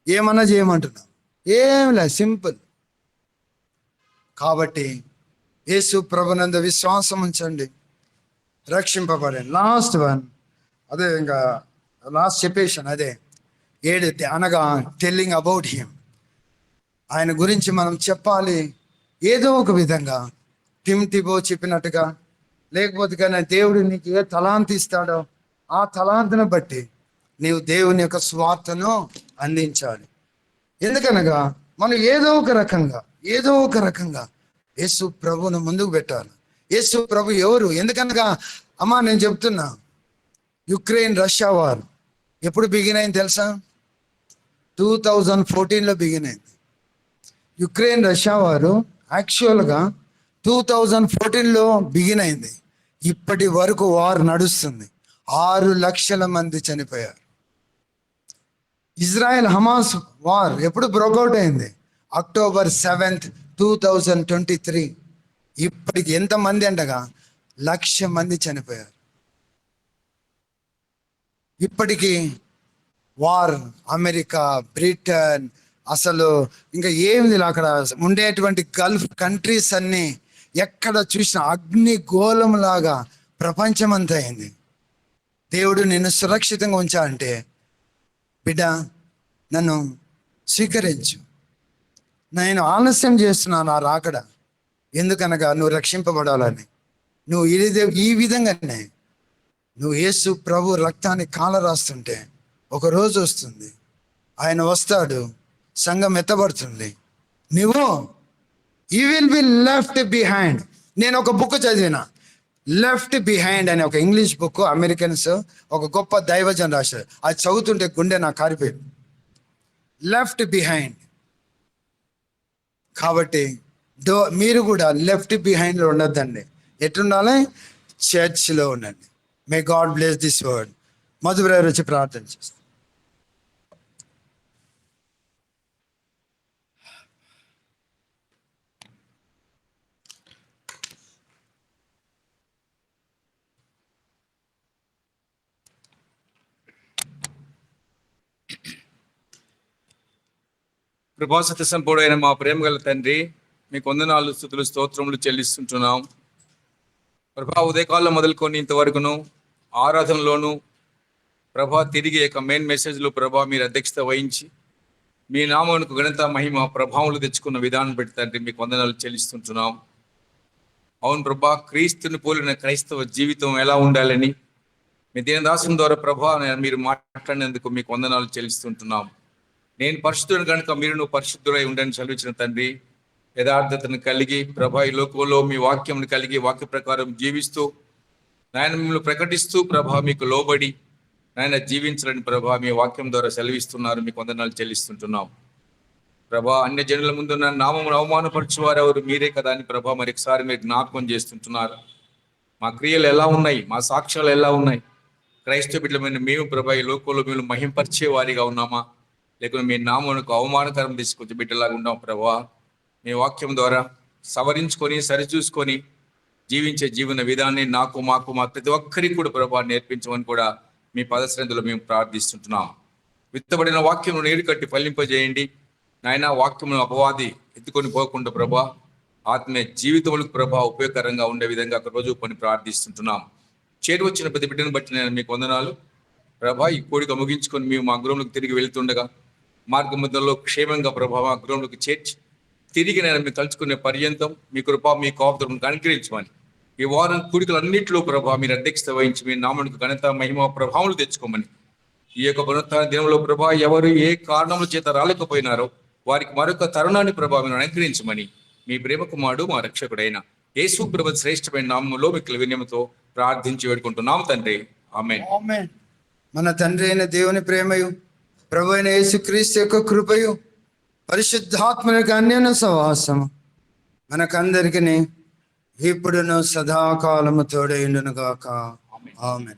ఏమన్నా చేయమంటున్నాం? ఏం లేదు, సింపుల్. కాబట్టి యేసు ప్రభునందు విశ్వాసం ఉంచండి, రక్షింపబడండి. లాస్ట్ వన్, అదే ఇంకా లాస్ట్ చెప్పేశాను, అదే 7 అనగా టెల్లింగ్ అబౌట్ హిమ్. ఆయన గురించి మనం చెప్పాలి ఏదో ఒక విధంగా. తిమోతితో చెప్పినట్టుగా, లేకపోతే కానీ దేవుడు నీకు ఏ తలాంతి ఇస్తాడో ఆ తలాంతిని బట్టి నీవు దేవుని యొక్క స్వార్థను అందించాలి. ఎందుకనగా మనం ఏదో ఒక రకంగా యేసు ప్రభువును ముందుకు పెట్టాలి. యేసు ప్రభు ఎవరు? ఎందుకనగా అమ్మా నేను చెప్తున్నా, యుక్రెయిన్ రష్యా వార్ ఎప్పుడు బిగిన్ అయింది తెలుసా? 2014లో బిగిన్ అయింది. యుక్రెయిన్ రష్యా వారు యాక్చువల్గా 2014లో బిగిన్ అయింది. ఇప్పటి వరకు వార్ నడుస్తుంది. 6 లక్షల మంది చనిపోయారు. ఇజ్రాయెల్ హమాస్ వార్ ఎప్పుడు బ్రోకౌట్ అయింది? October 7th, 2023. ఇప్పటికి ఎంతమంది అంటగా 1,00,000 మంది చనిపోయారు. ఇప్పటికీ వార్, అమెరికా, బ్రిటన్, అసలు ఇంకా ఏమిది అక్కడ ఉండేటువంటి గల్ఫ్ కంట్రీస్ అన్నీ ఎక్కడ చూసిన అగ్ని గోళంలాగా ప్రపంచమంతా అయింది. దేవుడు నిన్ను సురక్షితంగా ఉంచాలంటే, బిడ్డ నన్ను స్వీకరించు, నేను ఆలస్యం చేస్తున్నాను ఆ రాకడ. ఎందుకనగా నువ్వు రక్షింపబడాలని. నువ్వు ఈ విధంగానే నువ్వు యేసు ప్రభు రక్తాన్ని కాల రాస్తుంటే ఒక రోజు వస్తుంది, ఆయన వస్తాడు, సంఘం ఎత్తబడుతుంది, నువ్వు you will be left behind. నేను ఒక బుక్ చదివిన, లెఫ్ట్ బిహైండ్ అనే ఒక ఇంగ్లీష్ బుక్, అమెరికన్స్ ఒక గొప్ప దైవజన్ రాశారు. అది చదువుతుంటే గుండె నాకు కారిపోయింది. Left behind. కాబట్టి మీరు కూడా లెఫ్ట్ బిహైండ్లో ఉండొద్దండి. ఎట్లుండాలి? చర్చ్లో ఉండండి. May God bless this word. Madhu brother వచ్చి ప్రార్థన చేస్తాం. కృపాసత్య సంపూర్ణమైన మా ప్రేమ గల తండ్రి, మీకు వందనాలు, స్తుతులు, స్తోత్రములు చెల్లిస్తుంటున్నాం. ప్రభా, ఉదయకాలం మొదలుకొని ఇంతవరకును ఆరాధనలోను ప్రభా, తిరిగి మెయిన్ మెసేజ్లో ప్రభా మీరు అధ్యక్షత వహించి మీ నామమునకు ఘనత, మహిమ, ప్రభావములు తెచ్చుకున్న విధానం పెట్టి తండ్రి మీకు వందనాలు చెల్లిస్తుంటున్నాం. అవును ప్రభా, క్రీస్తుని పోలిన క్రైస్తవ జీవితం ఎలా ఉండాలని మీ దీనదాసుని ద్వారా ప్రభా మీరు మాట్లాడినందుకు మీకు వందనాలు చెల్లిస్తుంటున్నాం. నేను పరిశుద్ధుడు కనుక మీరు పరిశుద్ధులై ఉండని చదివించిన తండ్రి, యథార్థతను కలిగి ప్రభా ఈ లోకంలో మీ వాక్యంను కలిగి వాక్య ప్రకారం జీవిస్తూ నాయన మిమ్మల్ని ప్రకటిస్తూ ప్రభా మీకు లోబడి నాయన జీవించాలని ప్రభా మీ వాక్యం ద్వారా సెలవిస్తున్నారు. మీకు వందనాలు చెల్లిస్తుంటున్నాం. ప్రభా, అన్య జనుల ముందు నా నామమును అవమానపరచువారు ఎవరు? మీరే కదా అని ప్రభా మరొకసారి మీరు జ్ఞాపకం చేస్తుంటున్నారు. మా క్రియలు ఎలా ఉన్నాయి, మా సాక్ష్యాలు ఎలా ఉన్నాయి? క్రైస్తవ బిడ్డలమైన మేము ప్రభా ఈ లోకంలో మేము మహింపరిచే వారిగా ఉన్నామా, లేకుంటే మీ నామమునకు అవమానకరం తీసుకొచ్చి బిడ్డలాగా ఉన్నాం? ప్రభా మీ వాక్యం ద్వారా సవరించుకొని సరిచూసుకొని జీవించే జీవన విధాన్ని నాకు, మాకు, మా ప్రతి ఒక్కరికి కూడా ప్రభా నేర్పించమని కూడా మీ పదశ్రంధలో మేము ప్రార్థిస్తుంటున్నాం. విత్తబడిన వాక్యం నీరు కట్టి ఫలింపజేయండి నాయన. వాక్యమును అపవాది ఎత్తుకొని పోకుండా ప్రభా ఆత్మీయ జీవితములకు ప్రభా ఉపయోగకరంగా ఉండే విధంగా ఒక రోజు పని ప్రార్థిస్తుంటున్నాం. చేరు వచ్చిన ప్రతి బిడ్డను బట్టి నేను మీకు వందనాలు ప్రభా. ఈ కోడిక ముగించుకొని మేము మా గృహంలోకి తిరిగి వెళ్తుండగా మార్గ మధ్యలో క్షేమంగా ప్రభా మా గృహంలోకి చేర్చి తిరిగి నేను మీరు తలుచుకునే పర్యంతం మీ కృప, మీ కోపం అనుగ్రహించమని ఈ వారం కూడికలన్నింటిలో ప్రభా మీరు అధ్యక్షత వహించి మీ నామనికి ఘనత, మహిమ, ప్రభావాలు తెచ్చుకోమని ఈ యొక్క పునరుత్థాన దినంలో ప్రభా ఎవరు ఏ కారణముల చేత రాలేకపోయినారో వారికి మరొక తరుణాన్ని ప్రభా మీరు అనుగ్రహించమని మీ ప్రేమ కుమారుడు మా రక్షకుడైన యేసు ప్రభు శ్రేష్టమైన నామములో మీకు వినయముతో ప్రార్థించి వేడుకుంటున్నాం తండ్రి. ఆమేన్. ఆమేన్. మన తండ్రి అయిన దేవుని ప్రేమయు, ప్రభు అయిన యేసుక్రీస్తు యొక్క కృపయు, పరిశుద్ధాత్మ యొక్క అన్యోన్య సహవాసము మనకందరికీ ఇప్పుడును సదాకాలము తోడైండును గాక. ఆమేన్.